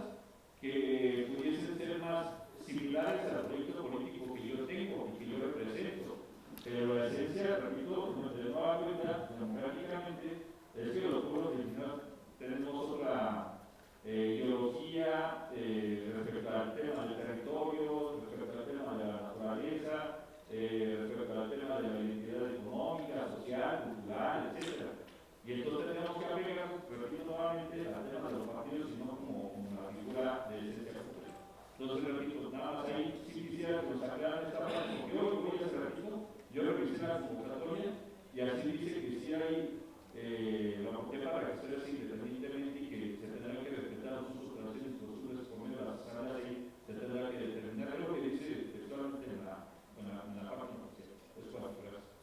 que pudiesen ser más similares al proyecto político que yo tengo y que yo represento. Pero la esencia, repito, de nueva cuenta, democráticamente, es que los pueblos originarios tenemos otra ideología respecto al tema del territorio, respecto al tema de la naturaleza, respecto al tema de la identidad económica, social, cultural, etc. Y entonces tenemos que apegar, repito nuevamente, al tema de los partidos, sino como la figura de esencia cultural. Entonces, repito, nada más ahí sí quisiera que nos aclaren esta parte, porque yo voy a hacer repito, yo revisé la convocatoria y así dice que sí hay la oportunidad para registrarse independientemente y que se tendrá que respetar sus tradiciones y costumbres por medio de las salas y se tendrá que determinar. Creo que dice textualmente en la página oficial. Es para gracias.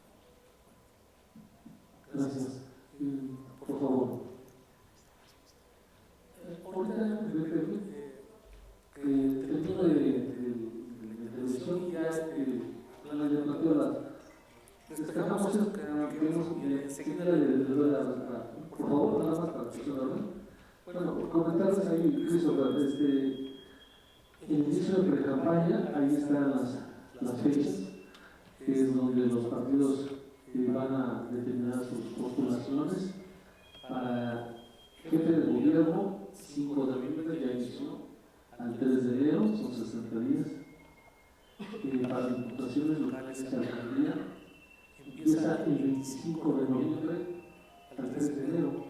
Gracias. Por favor. Ahorita me permite que termino de televisión y ya la alternativa despejamos esto que queremos y enseguida le doy por favor, nada más para que bueno, comentarles ahí, Christopher, el inicio de pre-campaña, ahí están las fechas, que es donde los partidos van a determinar sus postulaciones. Para jefe de gobierno, 5 de noviembre ya inició, al 3 de enero, son 60 días. Para diputaciones locales y alcaldía, empieza el 25 de noviembre al 3 de enero.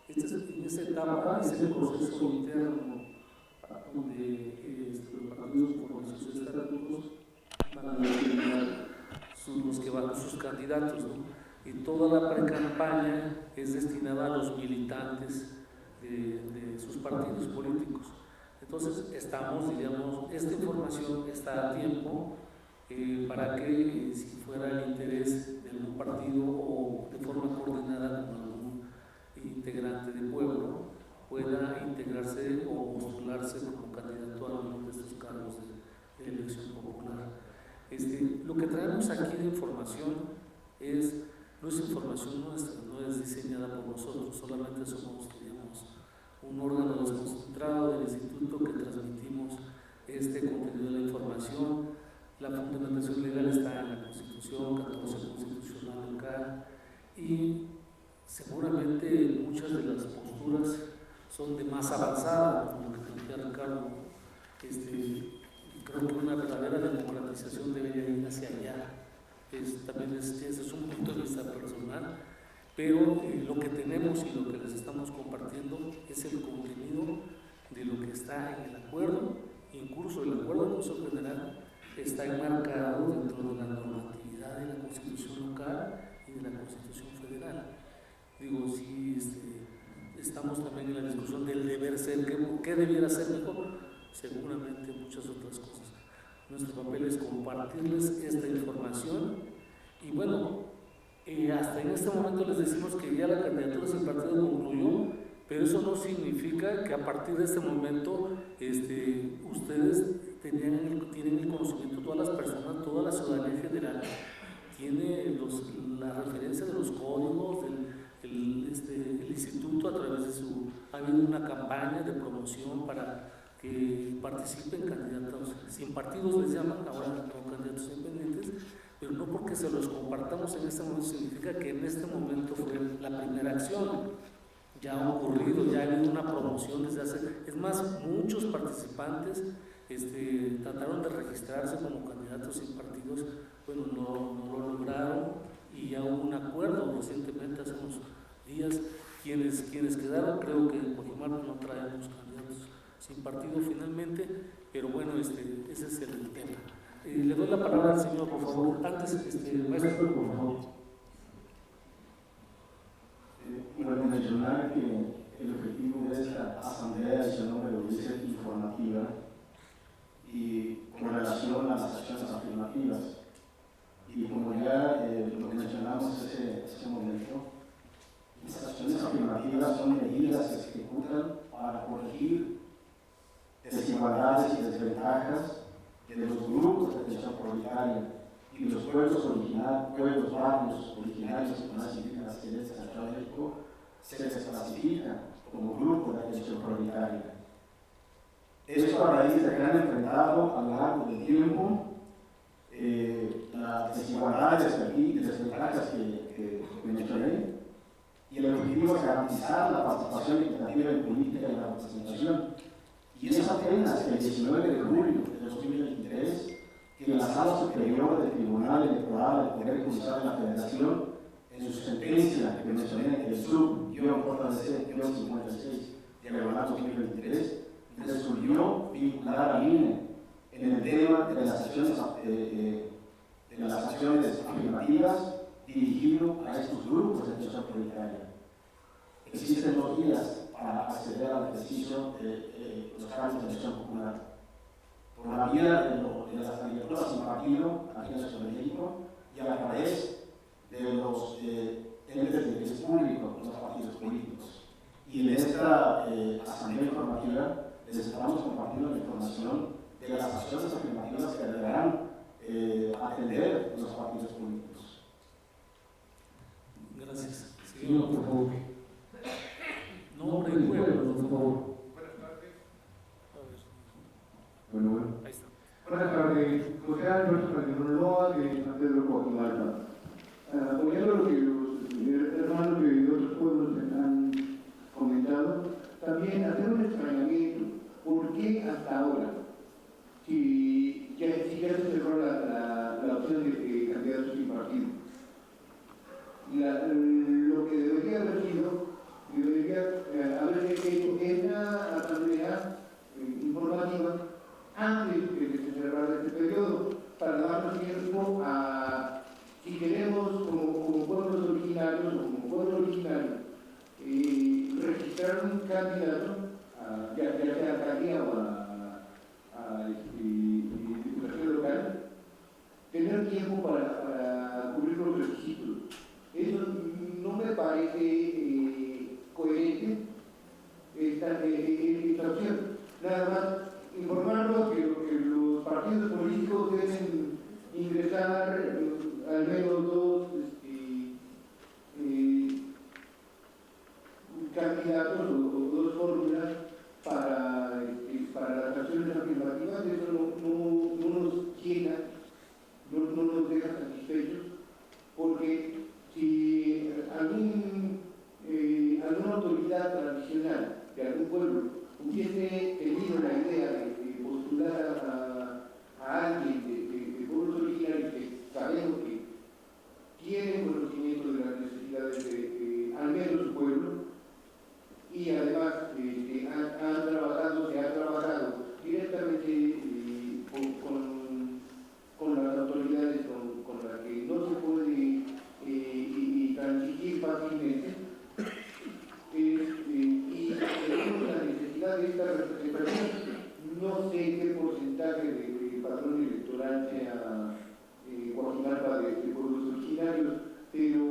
En esta etapa es el proceso interno donde los partidos por sus estatutos van a determinar los que van a sus candidatos, ¿no? Y toda la pre-campaña es destinada a los militantes de sus partidos políticos. Entonces diríamos, esta información está a tiempo para que si fuera el interés de algún partido o de forma coordinada con algún integrante del pueblo pueda integrarse o postularse como candidato a uno de estos cargos de elección popular. Lo que traemos aquí de información no es información nuestra, no es diseñada por nosotros, solamente somos, digamos, un órgano desconcentrado del instituto que transmitimos este contenido de la información. La fundamentación legal está en la Constitución, 14 constitucional local, y seguramente muchas de las posturas son de más avanzada, como lo que plantea Ricardo. Creo que una verdadera democratización debería ir hacia allá. También ese es un punto de vista personal, pero lo que tenemos y lo que les estamos compartiendo es el contenido de lo que está en el acuerdo. Incluso el acuerdo de uso general está enmarcado dentro de la normatividad de la Constitución local y de la Constitución federal. Digo, si estamos también en la discusión del deber ser, ¿qué debiera ser mejor? Seguramente muchas otras cosas. Nuestro papel es compartirles esta información y bueno, hasta en este momento les decimos que ya la candidatura del partido concluyó, pero eso no significa que a partir de este momento ustedes tenían transferencia de los códigos, el instituto a través de ha habido una campaña de promoción para que participen candidatos sin partidos, les llaman ahora no candidatos independientes, pero no porque se los compartamos en este momento significa que en este momento fue la primera acción. Ya ha ocurrido, ya ha habido una promoción desde hace, es más, muchos participantes trataron de registrarse como candidatos sin partidos, bueno, no lo lograron, y ya hubo un acuerdo recientemente, hace unos días, quienes quedaron, creo que en Cojimalpa no traemos candidatos sin partido finalmente, pero bueno, ese es el tema. Le doy la palabra al señor, por favor. Antes, maestro, por favor. Bueno, mencionar que el objetivo de esta asamblea, y su nombre lo dice, informativa, y con relación a las acciones afirmativas. Y como ya lo mencionamos ese momento, estas acciones afirmativas son medidas que se ejecutan para corregir desigualdades y desventajas de los grupos de atención prioritaria y los pueblos barrios originarios y más indígenas que en este Estado de México se les clasifica como grupo de atención prioritaria. Esto a raíz de que han enfrentado a lo largo del tiempo las desigualdades y desventajas que mencioné, y el objetivo es garantizar la participación equitativa en política y la representación. Y es apenas el 19 de julio de 2023 que la Sala Superior del Tribunal Electoral del Poder Judicial de la Federación, en su sentencia que mencioné, el sub-56/2023, resolvió vincular al INE en el tema de las acciones afirmativas dirigido a estos grupos de atención prioritaria. Existen 2 días para acceder al ejercicio de los cargos de elección popular. Por la vía de las candidaturas sin partido aquí en la Ciudad de México y a través de los entes de interés público, los partidos políticos. Y en esta asamblea informativa les estamos compartiendo la información de las acciones afirmativas que deberán atender los partidos políticos. Gracias. Señor, por favor. Nombre y pueblo, por favor. Buenas tardes. Bueno. Ahí está. Buenas tardes. José Alberto Calderón Loa, de San Pedro Coajimalpa. Apoyando lo que los hermanos de otros pueblos han comentado, también hacer un extrañamiento. ¿Por qué hasta ahora? Si ya se cerró la opción de candidatos sin partido. Lo que debería haber sido, haber hecho esta asamblea informativa antes de que se cerrara este periodo, para darnos tiempo a, si queremos como pueblos originarios o como pueblo originario, registrar un candidato, ya sea alcaldía o a diputación local, tener tiempo para cubrir los requisitos. Eso no me parece coherente esta opción. Nada más informarlos que los partidos políticos deben ingresar al menos 2 candidatos o 2 fórmulas para las acciones afirmativas. Eso no nos llena, no nos deja satisfechos, porque si alguna autoridad tradicional de algún pueblo hubiese tenido la idea de postular a alguien de pueblos originarios que sabemos que tienen conocimiento de las necesidades de al menos su pueblo, y además se ha trabajado directamente con las autoridades con las que no se puede transigir fácilmente, y tenemos la necesidad de esta representación. No sé qué porcentaje de padrón electoral sea Coajimalpa de pueblos originarios, pero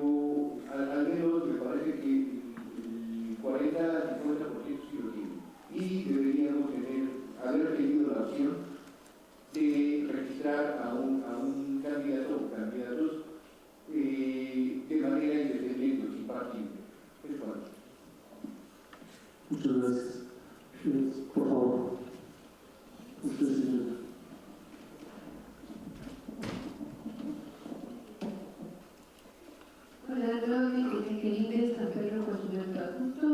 al menos me parece que el 40-50% sí lo tiene. Y deberíamos haber tenido la opción de registrar a un candidato o candidatos de manera Usted, señora. Hola, nuevamente, Jacqueline de San Pedro Cojimata. Justo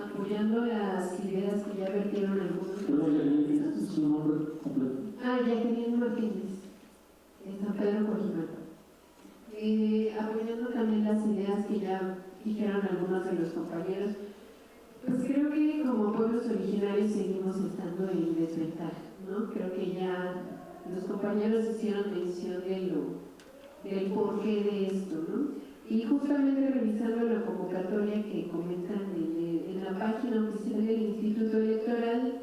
apoyando las ideas que ya vertieron algunos. ¿Cuál es su nombre completo? Jacqueline Martínez, de San Pedro Cojimata. Apoyando también las ideas que ya dijeron algunos de los compañeros, pues creo que como pueblos originarios seguimos estando en desventaja, ¿no? Creo que ya los compañeros hicieron mención del porqué de esto, ¿no? Y justamente revisando la convocatoria que comentan en la página oficial del Instituto Electoral,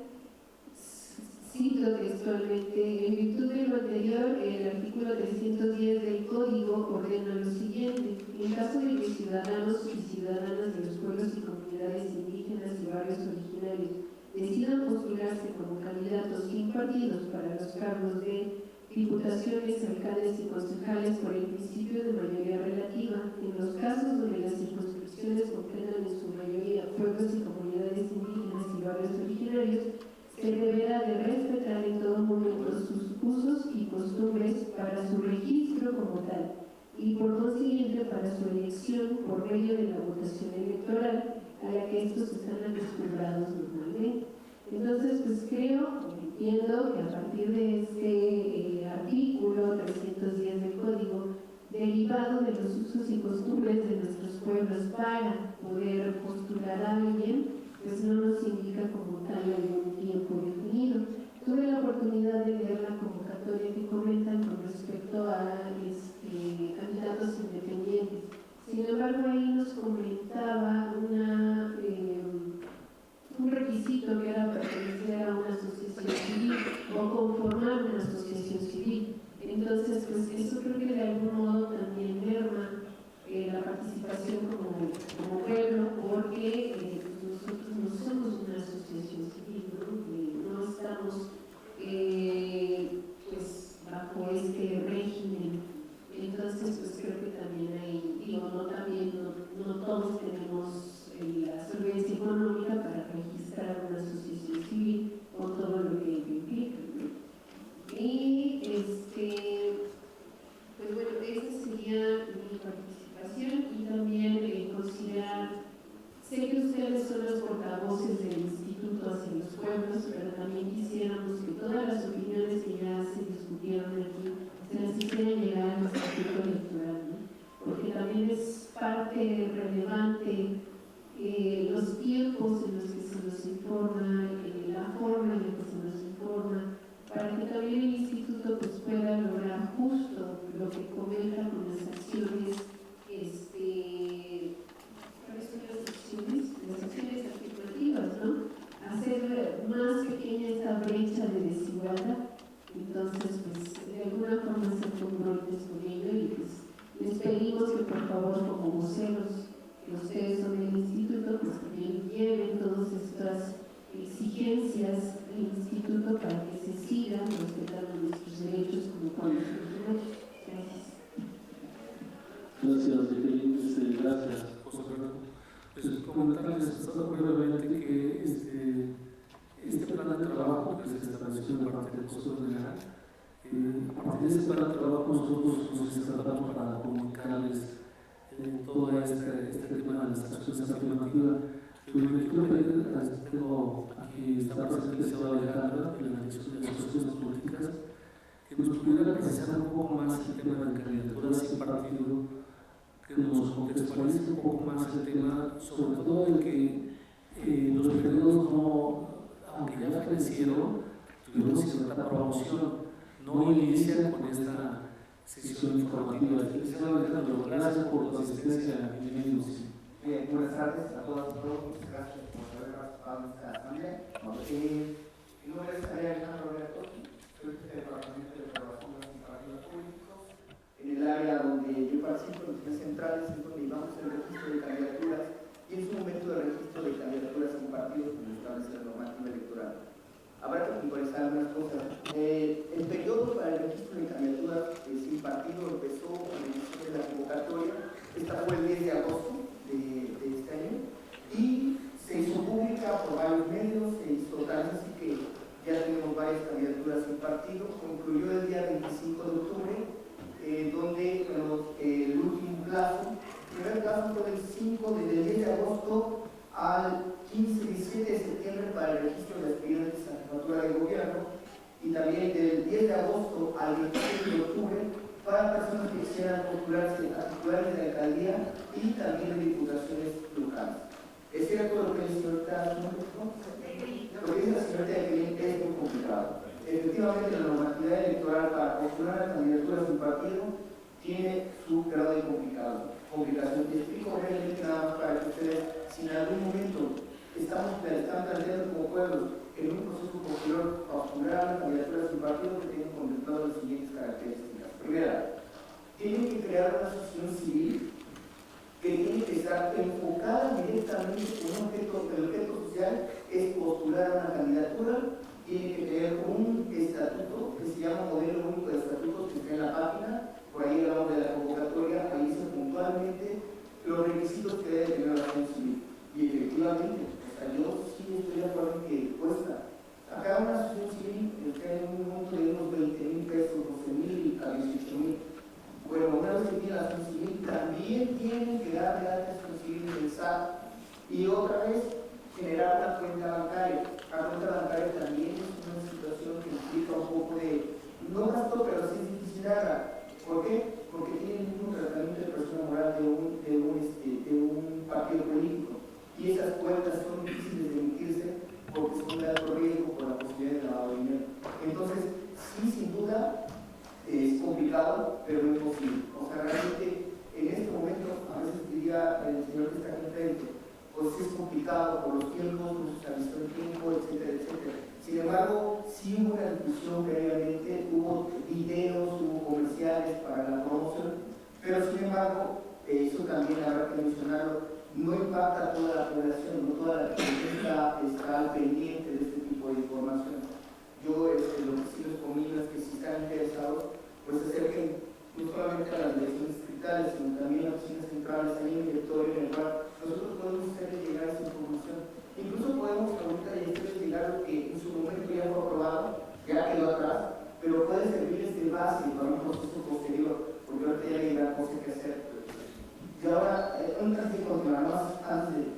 cito textualmente: en virtud de lo anterior, el artículo 310 del Código ordena lo siguiente: en caso de que ciudadanos y ciudadanas de los pueblos y comunidades indígenas y barrios originarios decidan postularse como candidatos sin partidos para los cargos de diputaciones, alcaldes y concejales por el principio de mayoría relativa, en los casos donde las circunscripciones comprendan en su mayoría pueblos y comunidades indígenas y barrios originarios, se deberá de respetar en todo momento sus usos y costumbres para su registro como tal y por consiguiente para su elección por medio de la votación electoral a la que estos están acostumbrados normalmente. Entonces, pues creo, entiendo que a partir de este artículo 310 del Código, derivado de los usos y costumbres de nuestros pueblos para poder postular a alguien, pues no nos indica como tal algún tiempo definido. Tuve la oportunidad de leer la convocatoria que comentan con respecto a candidatos independientes. Sin embargo, ahí nos comentaba un requisito que era pertenecer a una asociación civil o conformar una asociación civil. Entonces, pues eso creo que de algún modo también merma la participación como pueblo, porque nosotros no somos una asociación civil, no estamos pues bajo este régimen. Entonces, pues creo que también hay, no todos tenemos la solvencia económica para registrar una asociación civil con todo lo que ello implica, ¿no? Y pues bueno, esa sería mi participación y también considerar, sé que ustedes son los portavoces del Instituto hacia los pueblos, pero también quisiéramos que todas las opiniones que ya se discutieron aquí se las hicieran llegar al Instituto Electoral, ¿no? Porque también es parte relevante los tiempos en los que se nos informa, la forma en la que se nos informa, para que también el Instituto pues, pueda lograr justo lo que comenta con las acciones, ¿cuáles son las acciones? Las acciones afirmativas, ¿no? Hacer más pequeña esta brecha de desigualdad. Entonces, pues, de alguna forma ser congruentes con ello y pues les pedimos que por favor, como voceros, que ustedes son del instituto, pues también lleven todas estas exigencias del instituto para que se sigan respetando nuestros derechos como pueblos originarios. Gracias. Gracias, Gracias, José Fernando. Comentarles brevemente que este plan de trabajo que se estableció en parte del Consejo General, a partir de ese plan de trabajo nosotros nos instalamos para comunicarles todo este tema de las acciones afirmativas. Tengo aquí, está presente Seba Alejandra, en la Dirección de Asociaciones Políticas, que nos pudiera precisar un poco más el tema de candidaturas sin partido, que nos contextualice un poco más el tema, sobre todo en que los periodos no, aunque ya fallecieron, tuvieron cierta promoción, no inicia con esta sesión informativa. Gracias por tu asistencia. Bienvenidos. Buenas tardes a todas y todos. Muchas gracias por haber participado en esta asamblea. Mi nombre es Alejandro Roberto, soy jefe del Departamento de Evaluación de Partidos Políticos. En el área donde yo participo, en las centrales, en donde llevamos el registro de candidaturas y en su momento de registro de candidaturas sin partidos, como establece la normativa electoral. Habrá que puntualizar algunas cosas. El periodo para el registro de candidaturas sin partido empezó con la emisión de la convocatoria. Esta fue el 10 de agosto de este año y se hizo pública por varios medios, se hizo tal así que ya tenemos varias candidaturas del partido, concluyó el día 25 de octubre, donde el último plazo, el primer plazo fue del 10 de agosto al 17 de septiembre para el registro de aspirantes a la jefatura de gobierno, y también del 10 de agosto al 27 de octubre para personas que quisieran postularse a titulares de la alcaldía y también de diputaciones locales. ¿Es cierto lo que dice ahorita? Lo que dice la señorita Jacqueline es muy complicado. Efectivamente, la normatividad electoral para postular a candidaturas de un partido tiene su grado de complicación. Te explico brevemente nada más para que ustedes, si en algún momento están planteando como pueblo en un proceso posterior postular a candidaturas de un partido, que tienen contemplado las siguientes características. Primera, tienen que crear una asociación civil que tiene que estar enfocada directamente en un objeto. El objeto social es postular a una candidatura, tiene que tener un estatuto que se llama Modelo Único de Estatutos, que está en la página, por ahí hablamos de la convocatoria, ahí dice puntualmente los requisitos que debe tener la asociación civil. Y efectivamente, yo sí estoy de acuerdo en que cuesta. Acá una asociación civil está en un monto de unos 20,000 pesos, 12,000 a 18,000. Bueno, una vez que tiene la asociación civil, también tienen que darle a la asociación civil del SAT y otra vez generar una cuenta bancaria. La cuenta bancaria también es una situación que implica un poco de, no gasto, pero sí es difícil de hacer. ¿Por qué? Porque tiene el mismo tratamiento de persona moral de un partido político. Y esas cuentas son difíciles de emitirse porque son de alto riesgo por la posibilidad de lavado de dinero. Entonces, sí, sin duda, es complicado, pero no imposible. O sea, realmente, en este momento, a veces diría el señor que está aquí enfrente, pues es complicado por los tiempos, no se avisó el tiempo, etcétera, etcétera. Sin embargo, sí hubo una discusión previamente, hubo videos, hubo comerciales para la promoción, pero sin embargo, eso también habrá que mencionarlo, no impacta a toda la población, no toda la población está al pendiente de este tipo de información. Yo lo que sí les convido es que si están interesados, pues se acerquen no solamente a las direcciones distritales, sino también a las oficinas centrales, hay un directorio en el cual nosotros podemos hacerles llegar esa información. Incluso podemos ahorita hacerles llegar lo que en su momento ya fue aprobado, ya quedó atrás, pero puede servirles de base para un proceso posterior, porque ahorita ya hay gran cosa que hacer. Y ahora, antes de continuar más,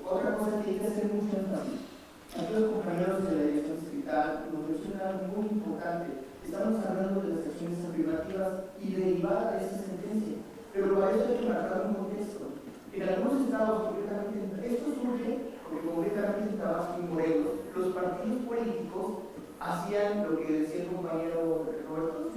otra cosa que hay que hacer mucho énfasis. Aquí los compañeros de la dirección distrital nos mencionan algo muy importante. Estamos hablando de las acciones afirmativas y derivadas de esa sentencia, pero para eso hay que marcar un contexto. En algunos estados, concretamente, esto surge porque concretamente en Tabasco y Morelos, los partidos políticos hacían lo que decía el compañero Roberto,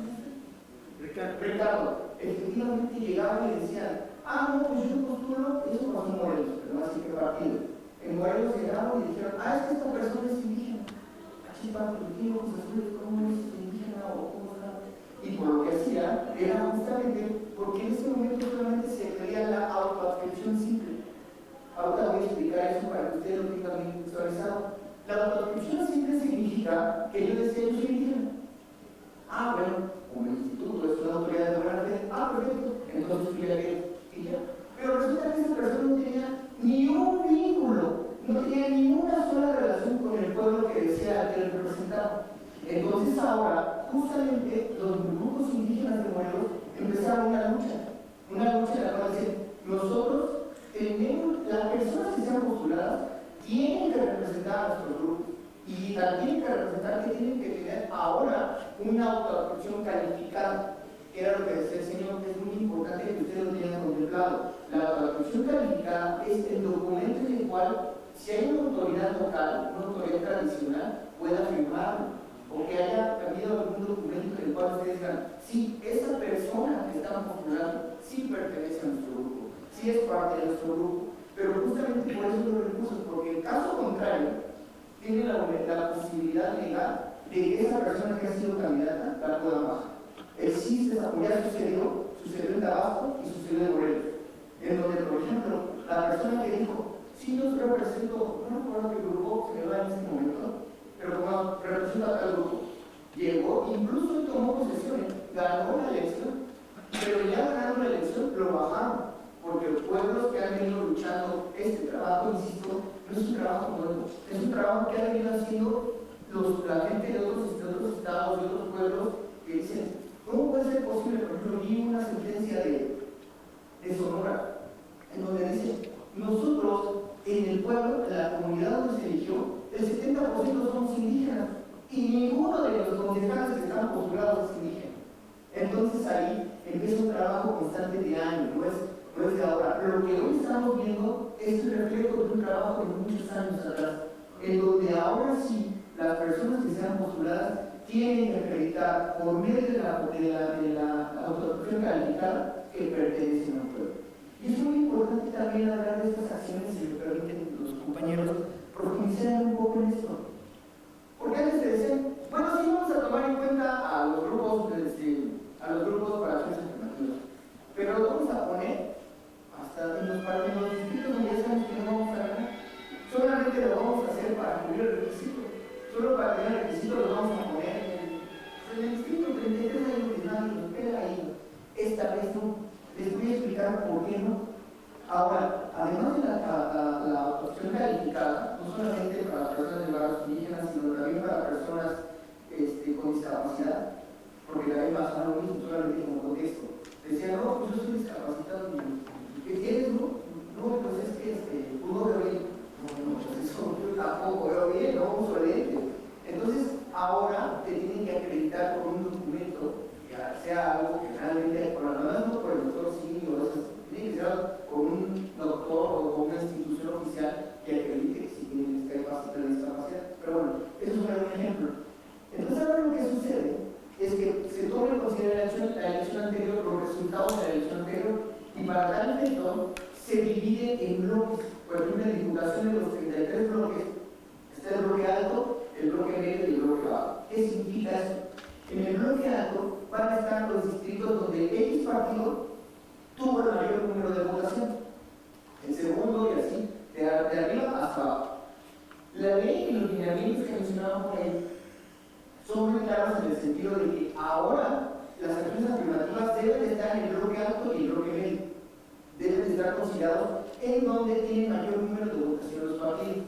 Ricardo, efectivamente llegaban y decían, no, pues yo postulo, eso pasó en Morelos, pero no así que partido. En Morelos llegaron y dijeron, es que esta persona es indígena. Así para colectivo, pues azules, ¿cómo es indígena o cómo está? Y por lo que hacía, era justamente porque en ese momento solamente se creía la autoadscripción simple. Ahorita voy a explicar eso para que ustedes lo tengan bien visualizado. La autoadscripción simple significa que yo decía, yo soy indígena. Bueno, como el instituto es una autoridad de buena fe, perfecto, entonces tú ya quieres. Pero resulta que esa persona no tenía ni un vínculo, no tenía ni una sola relación con el pueblo que decía que él representaba. Entonces ahora, justamente, los grupos indígenas de Morelos empezaron una lucha en la cual dicen, nosotros tenemos, las personas que sean postuladas tienen que representar a nuestros grupos y también que representar que tienen que tener ahora una autoadscripción calificada. Era lo que decía el señor, que es muy importante que ustedes lo tengan contemplado. La autoadscripción calificada es el documento en el cual, si hay una autoridad local, una autoridad tradicional, pueda firmarlo. O que haya habido algún documento en el cual ustedes digan, sí, esa persona que estamos postulando sí pertenece a nuestro grupo, sí es parte de nuestro grupo. Pero justamente por eso los recursos, porque en caso contrario, tiene la posibilidad legal de que esa persona que ha sido candidata la pueda bajar. El CIS ya sucedió en Tabasco y sucedió en Morelos, en donde, por ejemplo, la persona que dijo, sí, yo represento, no recuerdo qué grupo se me va en este momento, pero como represento a tal grupo, llegó, incluso tomó posesiones, ganó la elección, pero ya ganando la elección lo bajaron, porque los pueblos que han venido luchando este trabajo, insisto, no es un trabajo nuevo, es un trabajo que han venido haciendo la gente de otros estados, de otros pueblos, Sonora, en donde dice, nosotros en el pueblo, en la comunidad donde se eligió, el 70% somos indígenas y ninguno de los concejales que están postulados es indígena. Entonces ahí empieza un trabajo constante de años, no es de ahora. Lo que hoy estamos viendo es el reflejo de un trabajo de muchos años atrás, en donde ahora sí las personas que sean postuladas tienen que acreditar por medio de la autoprofesión calificada que pertenecen a un pueblo. Y es muy importante también hablar de estas acciones, si me permiten los compañeros, profundizar un poco en esto. Porque antes se decían, bueno, sí vamos a tomar en cuenta a los grupos para acciones alternativas, pero lo vamos a poner hasta en los distritos donde ya sabemos que no vamos a ganar. Solamente lo vamos a hacer para cubrir el requisito. Solo para tener el requisito lo vamos a poner en el distrito 33 años que nadie nos pega ahí. Esta vez no. Les voy a explicar por qué no. Ahora, además de la opción calificada, no solamente para personas de barrios indígenas, sino también para personas con discapacidad, porque la más a lo mismo, solamente como contexto. Decían, no, pues yo soy discapacitado. ¿Qué tienes, no? No, pues es que uno veo bien. No, pues eso yo tampoco veo bien, no uso lente. Entonces, ahora te tienen que acreditar con un documento, ya sea algo que realmente, por lo menos no por el doctor sí o eso, tiene que ser con un doctor o con una institución oficial que acredite que sí tiene discapacidad. Pero bueno, eso es un ejemplo. Entonces, ahora lo que sucede es que se toma en consideración la elección anterior, los resultados de la elección anterior, y para tal efecto se divide en bloques. Por ejemplo, en diputación de los 33 bloques está el bloque alto, el bloque medio y el bloque bajo. ¿Qué significa eso? En el bloque alto van a estar los distritos donde X partido tuvo el mayor número de votación. El segundo y así, de arriba hasta abajo. La ley y los lineamientos que mencionaban por ahí son muy claros en el sentido de que ahora las acciones afirmativas deben estar en el bloque alto y el bloque medio. Deben estar considerados en donde tienen mayor número de votación los partidos.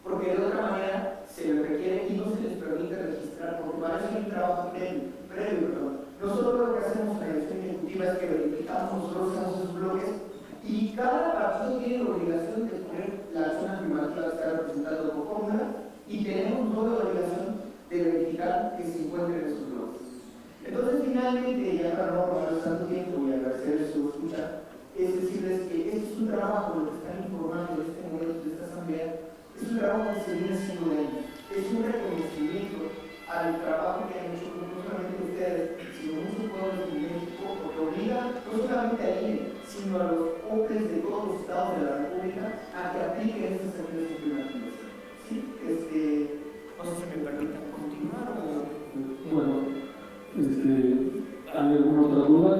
Porque de otra manera se les requiere y no se les permite registrar, porque para eso hay un trabajo previo. Nosotros lo que hacemos en la elección ejecutiva es que verificamos, nosotros hacemos esos bloques y cada partido tiene la obligación de poner la acción afirmativa que está representada por fórmula y tenemos toda la obligación de verificar que se encuentren esos bloques. Entonces, finalmente, ya para no pasar tanto tiempo y agradecerles su escucha, es decirles que este es un trabajo, lo que están informando de este momento, de esta asamblea, es un trabajo que se viene haciendo de años. Es un reconocimiento al trabajo que han hecho no solamente ustedes, sino muchos pueblos de México, porque obliga no solamente a INE, sino a los OPEs de todos los estados de la República a que apliquen estas acciones afirmativas. ¿Sí? No sé si me permiten continuar o... Bueno, ¿hay alguna otra duda?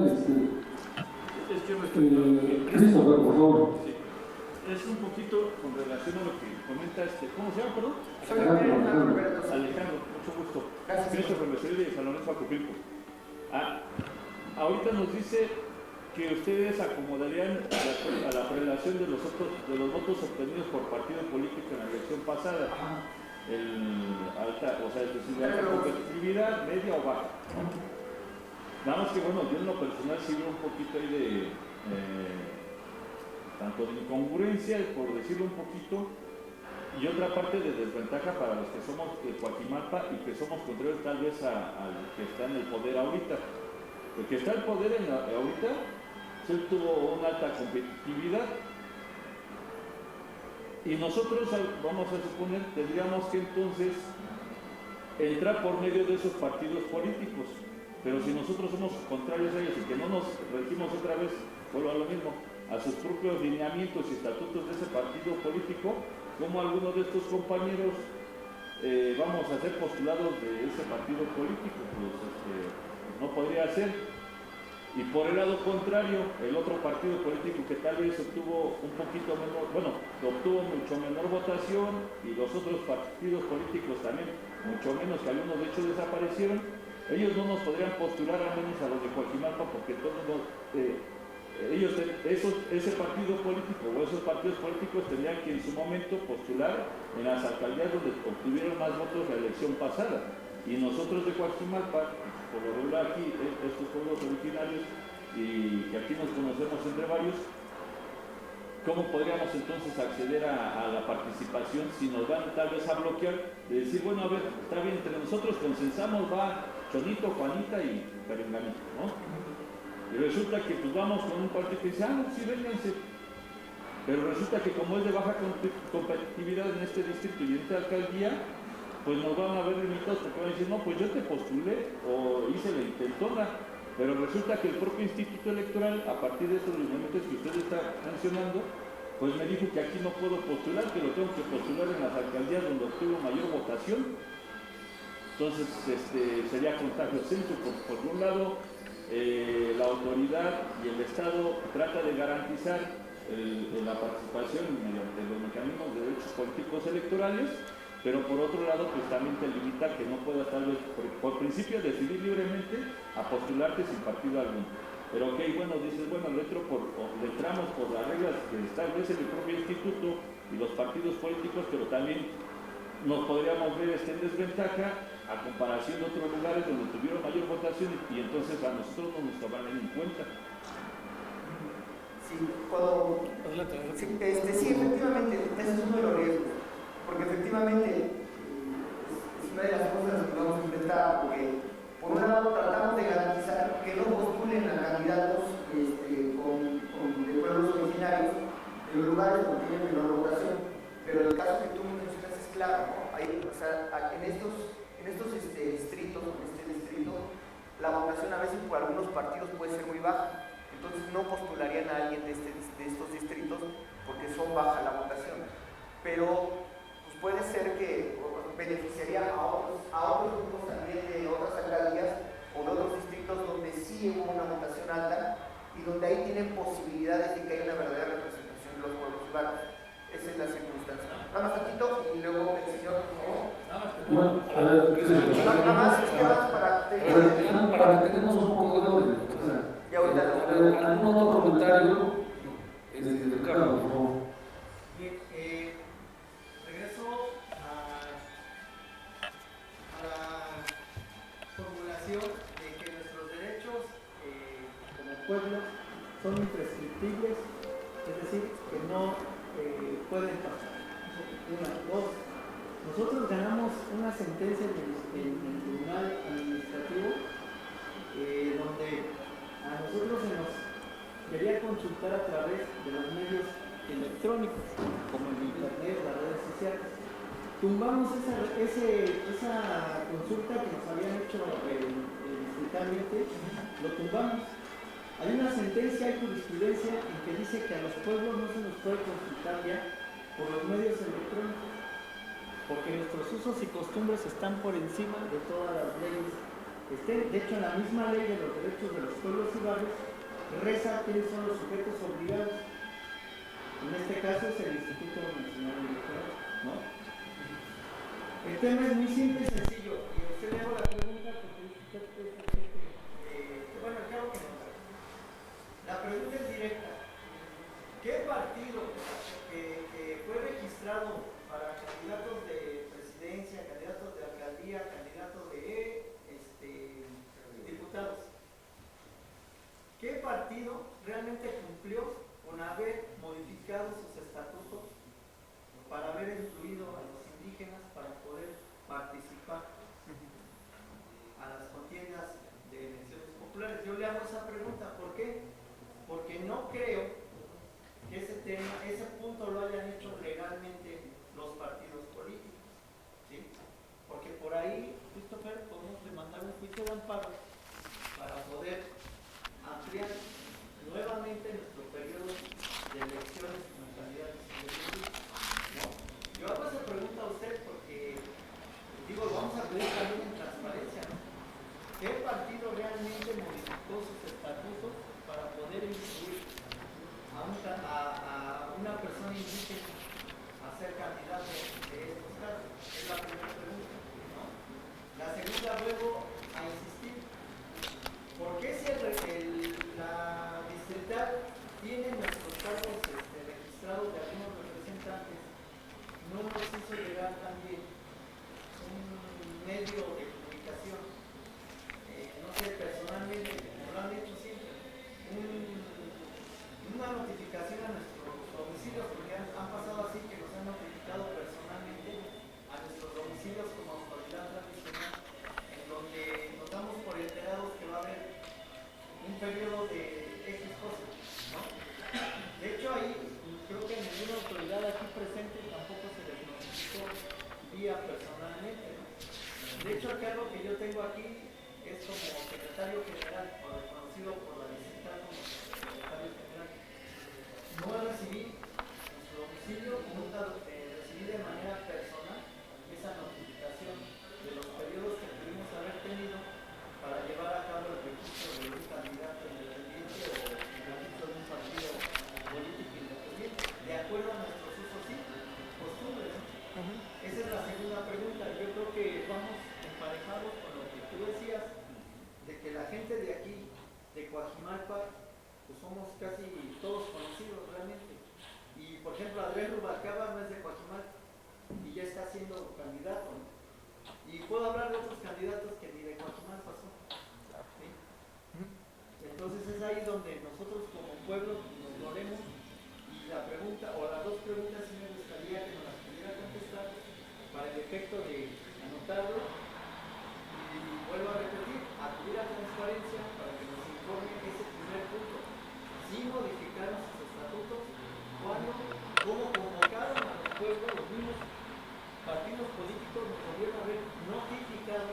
Christopher, por favor. Sí. Es un poquito con relación a lo que comenta ¿cómo se llama, perdón? Alejandro, mucho gusto. Christopher Becerril de San Lorenzo Acapulco. Ahorita nos dice que ustedes acomodarían a la prelación de los votos obtenidos por partido político en la elección pasada. Es decir, de alta competitividad, media o baja. Nada más que bueno, yo en lo personal sí veo un poquito ahí de tanto de incongruencia, por decirlo un poquito, y otra parte de desventaja para los que somos de Coajimalpa y que somos contrarios tal vez al que está en el poder ahorita. El que está en el poder ahorita, sí tuvo una alta competitividad y nosotros, vamos a suponer, tendríamos que entonces entrar por medio de esos partidos políticos. Pero si nosotros somos contrarios a ellos y que no nos regimos otra vez, vuelvo a lo mismo, a sus propios lineamientos y estatutos de ese partido político, como algunos de estos compañeros vamos a ser postulados de ese partido político, pues no podría ser. Y por el lado contrario, el otro partido político que tal vez obtuvo un poquito menor, obtuvo mucho menor votación y los otros partidos políticos también, mucho menos, que algunos de hecho desaparecieron, ellos no nos podrían postular al menos a los de Coajimalpa porque todos ese partido político o esos partidos políticos tendrían que en su momento postular en las alcaldías donde obtuvieron más votos la elección pasada. Y nosotros de Coajimalpa, por lo regular aquí, estos pueblos originarios, y que aquí nos conocemos entre varios, ¿cómo podríamos entonces acceder a la participación si nos van tal vez a bloquear? De decir, bueno, a ver, está bien, entre nosotros consensamos, va Chonito, Juanita y Perenganito, ¿no? Y resulta que pues vamos con un partido que dice, no, sí, vénganse. Pero resulta que como es de baja competitividad en este distrito y en esta alcaldía, pues nos van a ver limitados porque van a decir, no, pues yo te postulé o hice la intentona. Pero resulta que el propio Instituto Electoral, a partir de estos lineamientos que usted está mencionando, pues me dijo que aquí no puedo postular, que lo tengo que postular en las alcaldías donde obtuvo mayor votación. Entonces sería contagio céntrico. Por un lado, la autoridad y el Estado trata de garantizar la participación mediante los mecanismos de derechos políticos electorales, pero por otro lado pues también te limita que no puedas tal vez por principio decidir libremente a postularte sin partido alguno. Pero ok, bueno, dices, bueno, le entramos por las reglas que establece el propio instituto y los partidos políticos, pero también nos podríamos ver en desventaja a comparación de otros lugares donde tuvieron mayor votación y entonces a nosotros no nos tomarán en cuenta. Sí, sí, efectivamente, ese es uno de los riesgos. Porque efectivamente es una de las cosas que vamos a enfrentar, porque por un lado tratamos de garantizar que no postulen a candidatos de pueblos originarios en los lugares donde tienen menor votación, pero el caso que tú mencionas es claro, ¿no? O sea, en estos distritos, en este distrito, la votación a veces por algunos partidos puede ser muy baja, entonces no postularían a alguien de estos distritos porque son baja la votación, pero puede ser que beneficiaría a otros grupos también de otras alcaldías o de otros distritos donde sí hubo una votación alta y donde ahí tienen posibilidades de que haya una verdadera representación de los pueblos y barrios. Esa es la circunstancia. Nada más tantito y luego el señor, por favor. Bueno, a ver, ¿qué se Nada más, es que más para que tengamos un poco de orden. Y ahorita ¿algún otro comentario? Ricardo, por favor. Bien, regreso a la formulación de que nuestros derechos como pueblo son imprescriptibles, es decir, que no pueden pasar. Una, dos, nosotros ganamos una sentencia en el Tribunal Administrativo donde a nosotros se nos quería consultar a través de los medios electrónicos, como el internet, las redes sociales. Tumbamos esa consulta que nos habían hecho distritalmente, lo tumbamos. Hay una sentencia, hay jurisprudencia en que dice que a los pueblos no se nos puede consultar ya por los medios electrónicos, porque nuestros usos y costumbres están por encima de todas las leyes. De hecho, en la misma ley de los derechos de los pueblos y barrios, reza quiénes son los sujetos obligados. En este caso es el Instituto Nacional Electoral, ¿no? El tema es muy simple y sencillo, y a usted le hago la pregunta porque usted bueno, claro que no. La pregunta es directa. ¿Qué partido que fue registrado para candidatos de presidencia, candidatos de alcaldía, candidatos de diputados, qué partido realmente cumplió con haber modificado sus estatutos para haber incluido a los indígenas para poder participar a las contiendas de elecciones populares? Yo le hago esa pregunta, ¿por qué? Porque no creo que ese punto lo hayan hecho legalmente los partidos políticos, ¿sí? Porque por ahí, Christopher, podemos demandar un juicio de amparo para poder ampliar nuevamente nuestro periodo de elecciones como candidatos independientes, ¿no? Yo hago esa pregunta a usted porque, digo, lo vamos a pedir también en transparencia, ¿no? ¿Qué partido realmente modificó sus estatutos para poder incluir a una persona indígena a ser candidato de estos casos? Es la primera pregunta, ¿no? La segunda, vuelvo a insistir. ¿Por qué si la distrital tiene nuestros cargos registrados de algunos representantes, no nos hizo llegar también un medio de comunicación, no sé, personalmente, como lo han hecho siempre, una notificación a nuestros periodo de X cosas, ¿no? De hecho, ahí creo que ninguna autoridad aquí presente tampoco se les notificó vía personalmente, ¿no? De hecho, el cargo que yo tengo aquí es como secretario general, o reconocido por la licenciada como secretario general. No recibí en su domicilio, nunca recibí de manera personal esa notificación de los periodos que pudimos haber tenido para llevar a cabo el registro de un candidato independiente o el registro de un partido político independiente, de acuerdo a nuestros usos y costumbres. Esa es la segunda pregunta. Yo creo que vamos emparejados con lo que tú decías, de que la gente de aquí, de Coajimalpa, pues somos casi todos conocidos realmente. Y por ejemplo, Andrés Rubalcaba no es de Coajimalpa y ya está siendo candidato, ¿no? Y puedo hablar de otros candidatos que ni de Coajimalpa son, ¿sí? Entonces es ahí donde nosotros como pueblo nos dolemos. Y la pregunta, o las dos preguntas, sí me gustaría que nos las pudiera contestar para el efecto de anotarlo. Y vuelvo a repetir, acudir a transparencia para que nos informe ese primer punto. Si modificaron sus estatutos, cuándo, cómo convocaron a los pueblos, los mismos partidos políticos nos pudieron haber notificado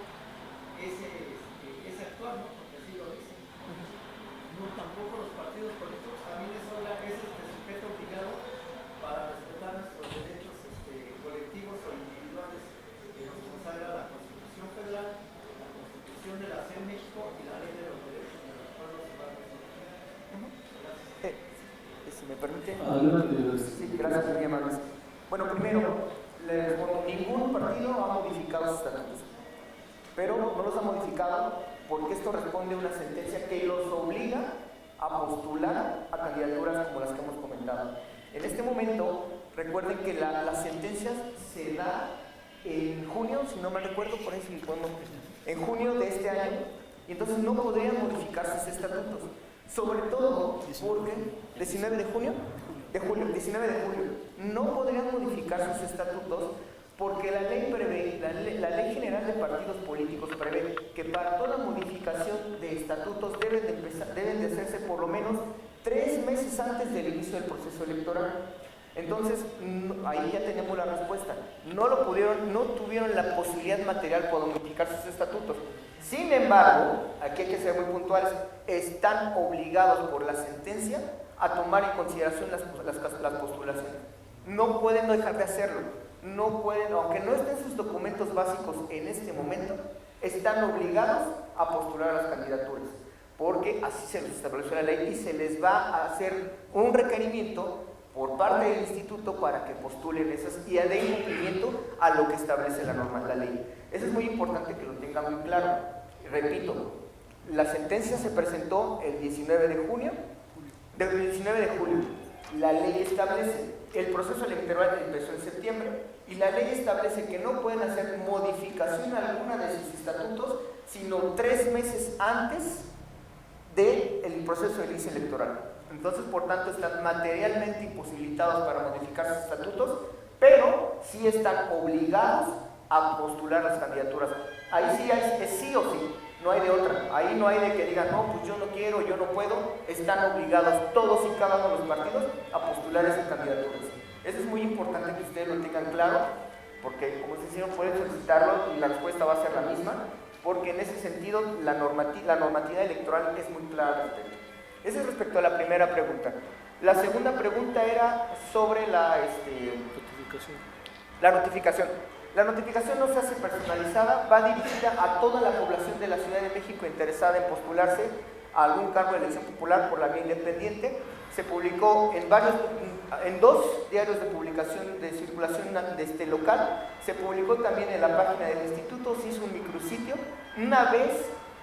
ese actuar, ¿no? Porque así lo dicen. No, tampoco los partidos políticos, también es sujeto obligado para respetar nuestros derechos colectivos o individuales que nos consagra la Constitución Federal, la Constitución de la Ciudad de México y la Ley de los Derechos de los Pueblos y Barrios. Si me permite. Adelante. Sí, gracias, muy amables. Bueno, primero, les respondo, ningún partido ha modificado sus estatutos, pero no los ha modificado porque esto responde a una sentencia que los obliga a postular a candidaturas como las que hemos comentado. En este momento, recuerden que las sentencias se dan en junio, si no me recuerdo, por ahí sí, en junio de este año, y entonces no podrían modificar sus estatutos, sobre todo porque 19 de julio, no podrían modificar sus estatutos porque la ley prevé, la ley general de partidos políticos prevé que para toda modificación de estatutos deben de hacerse por lo menos 3 meses antes del inicio del proceso electoral. Entonces, ahí ya tenemos la respuesta. No tuvieron la posibilidad material para modificar sus estatutos. Sin embargo, aquí hay que ser muy puntuales, están obligados por la sentencia a tomar en consideración las postulaciones. No pueden dejar de hacerlo. No pueden, aunque no estén sus documentos básicos en este momento, están obligados a postular a las candidaturas, porque así se les estableció la ley y se les va a hacer un requerimiento por parte del instituto para que postulen esas y den cumplimiento a lo que establece la norma, la ley. Eso es muy importante que lo tengan muy claro. Repito, la sentencia se presentó el 19 de julio. La ley establece, el proceso electoral empezó en septiembre y la ley establece que no pueden hacer modificación alguna de sus estatutos sino 3 meses antes del proceso de inicio electoral. Entonces, por tanto, están materialmente imposibilitados para modificar sus estatutos, pero sí están obligados a postular las candidaturas. Ahí sí es sí o sí, no hay de otra. Ahí no hay de que digan, no, pues yo no quiero, yo no puedo. Están obligados todos y cada uno de los partidos a postular esas candidaturas. Eso es muy importante que ustedes lo tengan claro, porque como se hicieron, pueden solicitarlo y la respuesta va a ser la misma, porque en ese sentido la normativa electoral es muy clara al respecto. Eso es respecto a la primera pregunta. La segunda pregunta era sobre la notificación. La notificación no se hace personalizada, va dirigida a toda la población de la Ciudad de México interesada en postularse a algún cargo de elección popular por la vía independiente. Se publicó en 2 diarios de publicación de circulación local. Se publicó también en la página del instituto, se hizo un micrositio. Una vez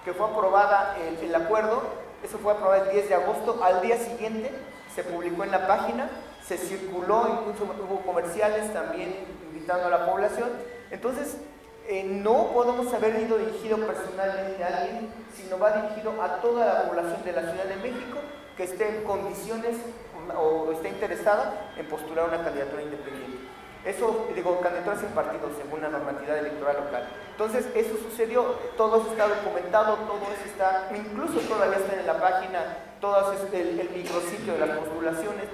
que fue aprobada el acuerdo, eso fue aprobado el 10 de agosto, al día siguiente se publicó en la página, se circuló, incluso hubo comerciales también invitando a la población. Entonces, no podemos haber ido dirigido personalmente a alguien, sino va dirigido a toda la población de la Ciudad de México que esté en condiciones o esté interesada en postular una candidatura independiente. Eso, digo, candidaturas en partidos según la normatividad electoral local. Entonces, eso sucedió, todo eso está documentado, todo eso está, incluso todavía está en la página, todo eso es el micrositio de las postulaciones,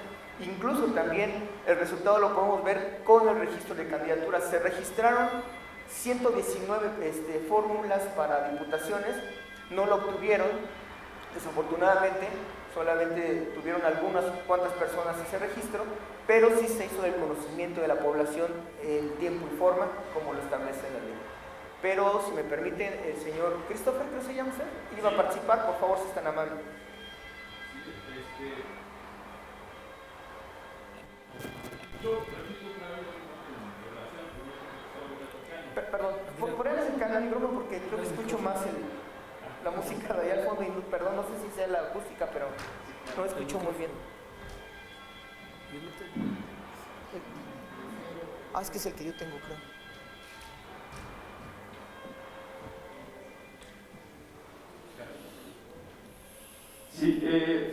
incluso también el resultado lo podemos ver con el registro de candidaturas. Se registraron 119 fórmulas para diputaciones, no lo obtuvieron, desafortunadamente, solamente tuvieron algunas cuantas personas ese registro, pero sí se hizo del conocimiento de la población en tiempo y forma, como lo establece la ley. Pero, si me permiten, el señor Christopher, creo que se llama usted, iba a participar, por favor, si es tan amable. Perdón, por ahí acercar el micrófono porque creo que escucho más la música de allá al fondo y perdón, no sé si sea la acústica, pero no escucho muy bien. Es que es el que yo tengo, creo. Sí,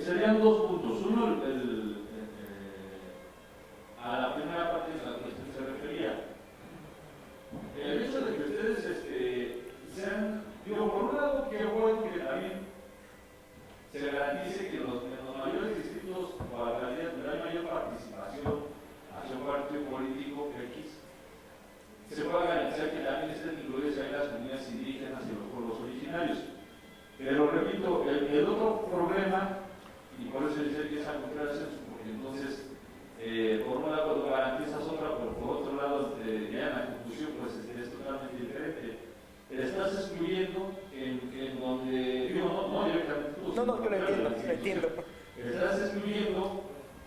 serían dos puntos. Uno, a la primera parte de la que usted se refería. El hecho de que ustedes sean, digo, por un lado, qué bueno que también se garantice que en los mayores distritos o alcaldías donde hay mayor participación hacia un partido político X, se pueda garantizar que también estén incluidas ahí las comunidades indígenas y los pueblos originarios. Pero repito, el otro problema, y por eso decía que es algo que hacer, porque entonces, por un lado lo garantizas otra, pero por otro lado, ya en la conclusión, pues es totalmente diferente. Estás excluyendo en donde, digo, no directamente tú. No, yo lo entiendo. Estás excluyendo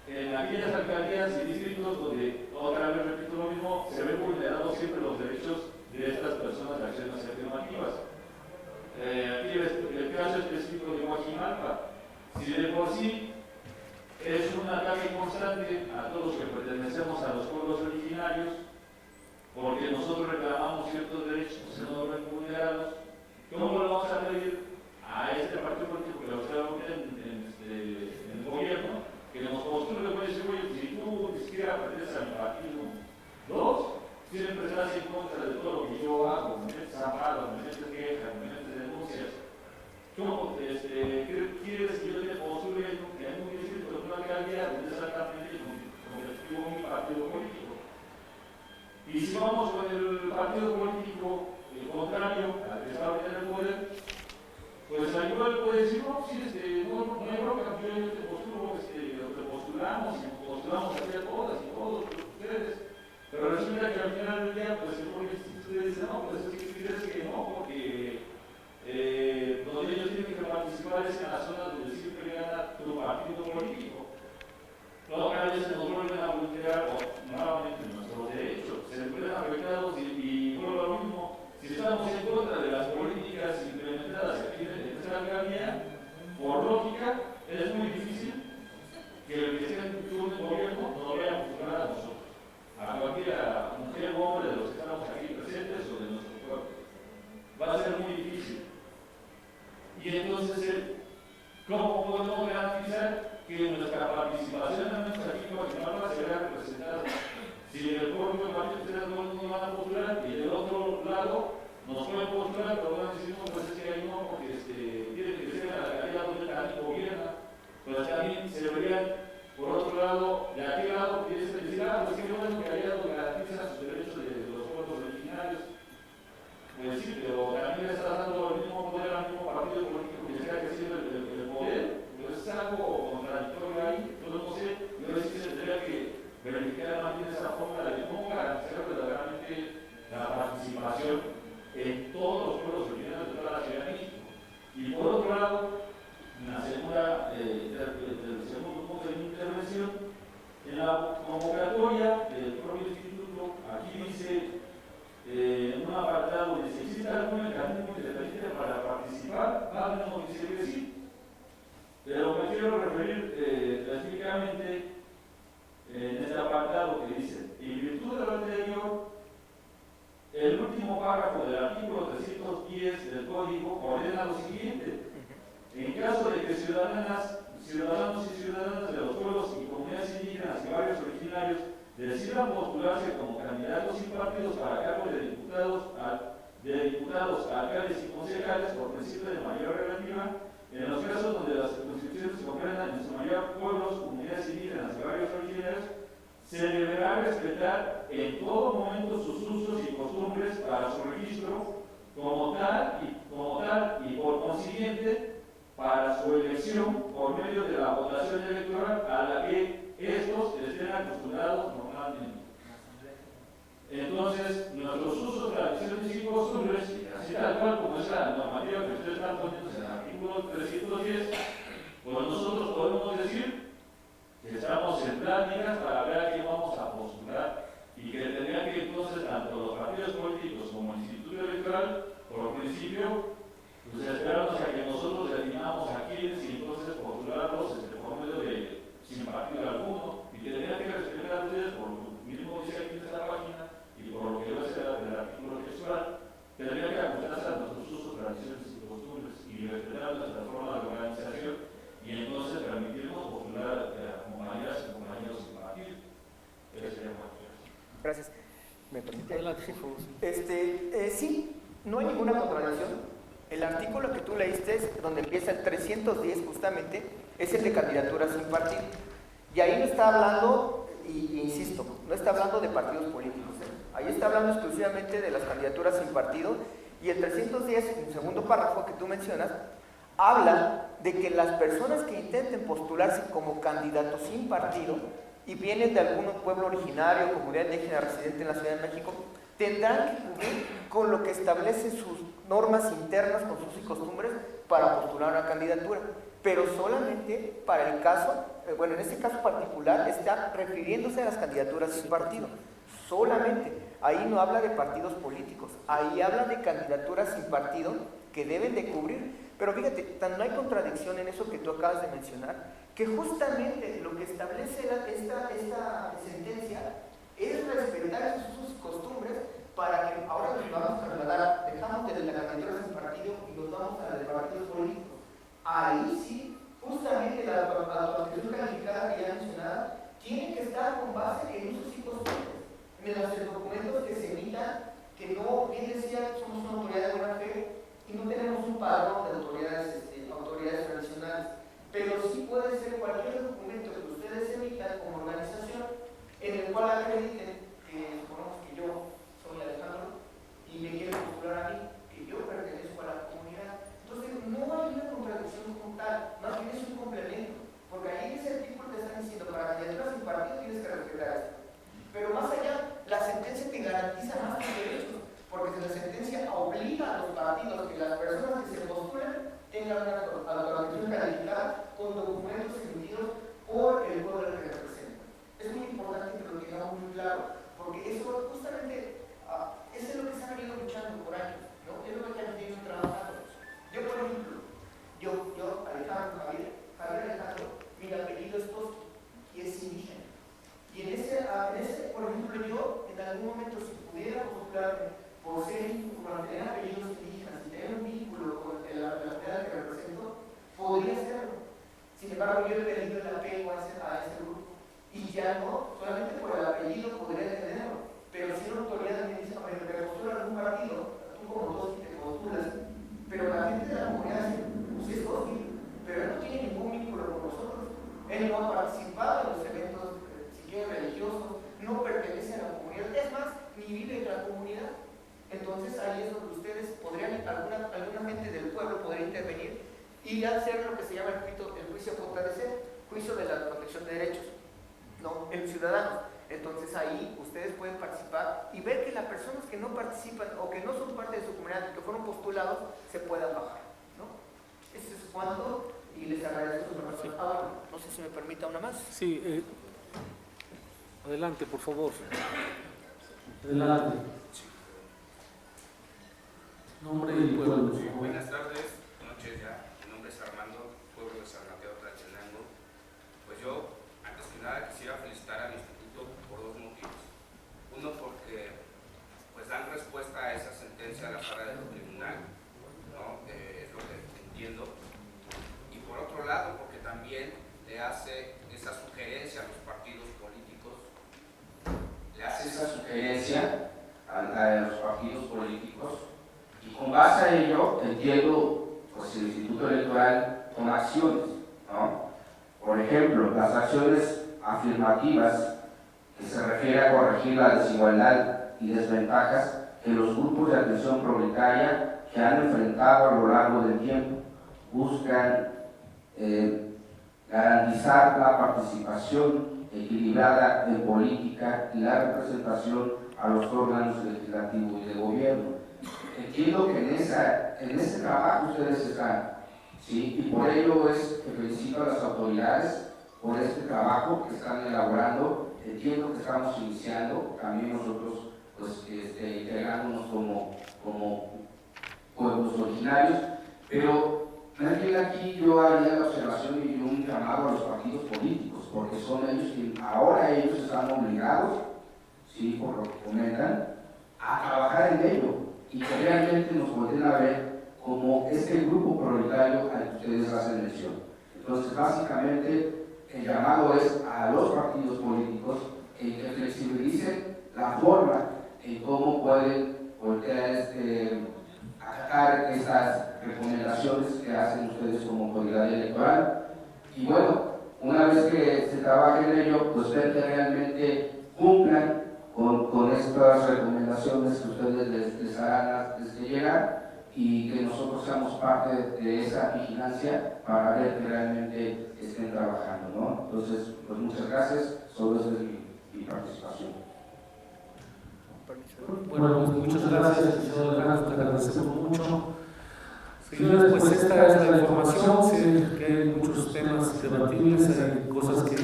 en aquellas alcaldías y distritos donde, otra vez repito lo mismo, se ven vulnerados siempre los derechos de estas personas de acciones afirmativas. Aquí el caso específico de Guajimalpa, si de por sí es un ataque constante a todos los que pertenecemos a los pueblos originarios, porque nosotros reclamamos ciertos derechos que se nos ven vulnerados, ¿cómo lo vamos a pedir a este partido político que lo está en el gobierno, que nos postule? Puede decir, oye, si tú ni siquiera perteneces a mi partido, dos, siempre estás en contra de todo lo que yo hago, me metes amparos, me metes quejas, me metes denuncias. ¿Cómo quieres que yo te postule que hay un distrito de una alcaldía donde exactamente como testigo mi partido político? Y si vamos con el partido político contrario al que está ahorita en el poder, pues al igual puede decir, no, sí, no hay bronca, yo te postulo, te postulamos y postulamos aquí a todas y todos ustedes. Pero resulta que al final del día, pues el propio instituto dice, no, pues es que crees que no, porque donde ellos tienen que participar es en las zonas donde siempre gana tu partido político. Otra vez se nos vuelven a vulnerar nuevamente nuestros derechos, se ven afectados y vuelvo a lo mismo. Si estamos en contra de las políticas implementadas aquí en esta alcaldía, por lógica, es muy difícil que el que esté en turno de gobierno no vaya a funcionar a nosotros, a cualquier mujer o hombre de los que estamos aquí presentes o de nuestro pueblo. Va a ser muy difícil. Y entonces, ¿cómo podemos garantizar que nuestra participación, al menos aquí en Guatemala, se vea representada? Si en el propio partido ustedes no nos van a postular y del otro lado nos pueden postular, pero van a decir, no, pues es que ahí no, porque tiene que ser la alcaldía donde el gobierna, pues también se deberían, por otro lado, de aquel lado, que es decir, pues qué bueno que haya donde garantiza sus derechos de los pueblos originarios. Pues sí, pero también le está dando el mismo poder al mismo partido político que está creciendo el poder, pues es algo contradictorio ahí. Entonces, no sé, yo sí se tendría que verificar más bien esa forma de cómo garantizar verdaderamente la participación en todos los pueblos originarios de toda la Ciudad de México. Y por otro lado, en la el segundo punto de mi intervención, en la convocatoria del propio instituto, aquí dice en un apartado donde si existe algún mecanismo independiente para participar, nos dice que sí. Pero me quiero referir específicamente en este apartado que dice, en virtud de lo anterior, el último párrafo del artículo 310 del Código ordena lo siguiente: en caso de que ciudadanos y ciudadanas de los pueblos y comunidades indígenas y barrios originarios decidan postularse como candidatos sin partidos para cargos de diputados, alcaldes y concejales por principio de mayoría relativa, en los casos donde las circunscripciones se comprendan en su mayoría pueblos, comunidades indígenas y barrios originarios, se deberá respetar en todo momento sus usos y costumbres para su registro como tal y por consiguiente para su elección por medio de la votación electoral a la que estos estén acostumbrados normalmente. Entonces, nuestros usos, tradiciones y costumbres, así tal cual como es la normativa que ustedes están poniendo en el artículo 310, pues nosotros podemos decir que estamos en pláticas para ver a quién vamos a postular y que tendrían que entonces tanto los partidos políticos como el Instituto Electoral, por principio, pues esperamos a que nosotros definamos a quiénes y entonces postularlos por medio de sin partido alguno y tendrían que respetar a ustedes por lo mismo dice aquí en esta página y por lo que debe ser el artículo textual, tendrían que ajustarse a nuestros usos, tradiciones y costumbres y respetar nuestra forma de organización y entonces permitirnos postular compañeras y compañeros sin partido. Gracias. ¿Me permite? Adelante, por favor. Sí, no hay ninguna contradicción. El artículo que tú leíste, donde empieza el 310 justamente, es el de candidaturas sin partido. Y ahí no está hablando, y insisto, no está hablando de partidos políticos. Ahí está hablando exclusivamente de las candidaturas sin partido. Y el 310, en el segundo párrafo que tú mencionas, habla de que las personas que intenten postularse como candidatos sin partido y vienen de algún pueblo originario, comunidad indígena residente en la Ciudad de México, tendrán que cumplir con lo que establece sus normas internas, con sus costumbres, para postular una candidatura. Pero solamente para el caso, bueno, en este caso particular, está refiriéndose a las candidaturas sin partido. Solamente. Ahí no habla de partidos políticos, ahí habla de candidaturas sin partido que deben de cubrir. Pero fíjate, no hay contradicción en eso que tú acabas de mencionar, que justamente lo que establece esta sentencia es respetar esos usos y costumbres para que ahora nos vamos a trasladar, dejamos de la candidatura sin partido y nos vamos a la de partidos políticos. Ahí sí, justamente la autorización calificada que ya mencionaba tiene que estar con base en usos y costumbres. En los documentos que se emitan, que no, bien decía, somos una autoridad de buena fe y no tenemos un padrón de autoridades tradicionales, pero sí puede ser cualquier documento que ustedes emitan como organización en el cual acrediten que suponemos que yo soy Alejandro y me quiero postular a mí, que yo pertenezco a la comunidad. Entonces no hay una contradicción como tal, más bien es un complemento, porque ahí en ese artículo te están diciendo para que entras sin partido tienes que respetar esto. Pero más allá, la sentencia te garantiza más tus derechos, porque la sentencia obliga a los partidos que las personas que se postulan tengan una autorización calificada con documentos emitidos por el pueblo que representan. Es muy importante que lo tengamos muy claro, porque eso justamente eso es lo que se ha venido luchando por años, ¿no? Es lo que han venido trabajando. Yo, por ejemplo, Alejandro, Javier Alejandro, mi apellido es Tosqui y es indígena. Y en ese, por ejemplo, yo en algún momento si pudiera postularme por tener apellidos indígenas y tener un vínculo con la comunidad que represento, podría hacerlo. Sin embargo, yo he perdido el apego a ese grupo. Y ya no, solamente por el apellido podría tenerlo. Pero si una autoridad me dice, oye, me postula algún partido, tú como Tosqui te postulas, pero la gente de la comunidad dice, pues es Tosqui, pero él no tiene ningún vínculo con nosotros. Él no ha participado en los eventos religiosos, no pertenece a la comunidad, es más, ni vive en la comunidad. Entonces ahí es donde ustedes podrían, alguna gente del pueblo podría intervenir y hacer lo que se llama el juicio JDC, juicio de la protección de derechos, ¿no? En ciudadanos. Entonces ahí ustedes pueden participar y ver que las personas que no participan o que no son parte de su comunidad, que fueron postulados, se puedan bajar, ¿no? Eso es cuanto y les agradezco su información. Ahora, no sé si me permita una más. Sí, adelante, por favor. Adelante. Nombre y pueblo. Buenas tardes, noches ya. Mi nombre es Armando, pueblo de San Mateo Tlatenango. Pues yo, antes que nada, quisiera felicitar al instituto por dos motivos. Uno, porque pues dan respuesta a esa sentencia de la sala del tribunal, ¿no? Es lo que entiendo. Y por otro lado, porque también le hace esa sugerencia a los partidos políticos vengan con acciones, ¿no? Por ejemplo, las acciones afirmativas que se refiere a corregir la desigualdad y desventajas que los grupos de atención prioritaria que han enfrentado a lo largo del tiempo buscan garantizar la participación equilibrada en política y la representación a los órganos legislativos y de gobierno. Entiendo que en ese trabajo ustedes están, ¿sí? Y por ello es que felicito a las autoridades por este trabajo que están elaborando. Entiendo que estamos iniciando, también nosotros pues, integrándonos como pueblos originarios, pero también aquí yo haría la observación y un llamado a los partidos políticos, porque son ellos que ahora ellos están obligados, sí, por lo que comentan, a trabajar en ello y que realmente nos volteen a ver como este grupo prioritario al que ustedes hacen mención. Entonces, básicamente, el llamado es a los partidos políticos en que flexibilicen la forma en cómo pueden voltear acatar estas recomendaciones que hacen ustedes como autoridad electoral. Y bueno, una vez que se trabaje en ello, pues ver que realmente cumplan con estas recomendaciones que ustedes les harán desde llegar y que nosotros seamos parte de esa vigilancia para ver que realmente estén trabajando, ¿no? Entonces, pues muchas gracias, solo esa es mi participación. Bueno, pues muchas gracias, señor Alejandro, te agradecemos mucho. Señores, pues esta es la información, sé que hay muchos temas debatibles, hay cosas que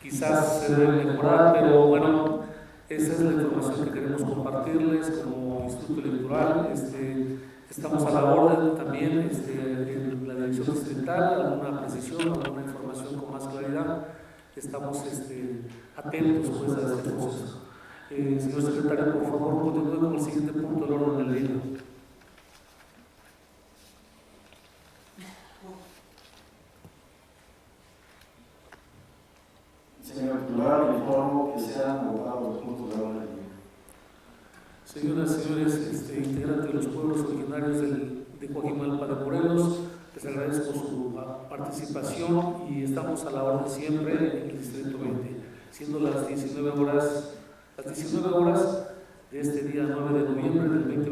quizás se deben mejorar, pero bueno, esa es la información que queremos compartirles como Instituto Electoral. Estamos a la orden también en la dirección distrital, alguna precisión, alguna información con más claridad. Estamos atentos pues, a este proceso. Señor secretario, por favor, continúe con el siguiente punto del orden del día. Señor titular, le informo que se han agotado los puntos de orden del día. Señoras y señores, integrantes de los pueblos originarios de Coajimalpa de Morelos, les agradezco su participación y estamos a la orden siempre en el Distrito 20, siendo las 19 horas de este día 9 de noviembre del 2020.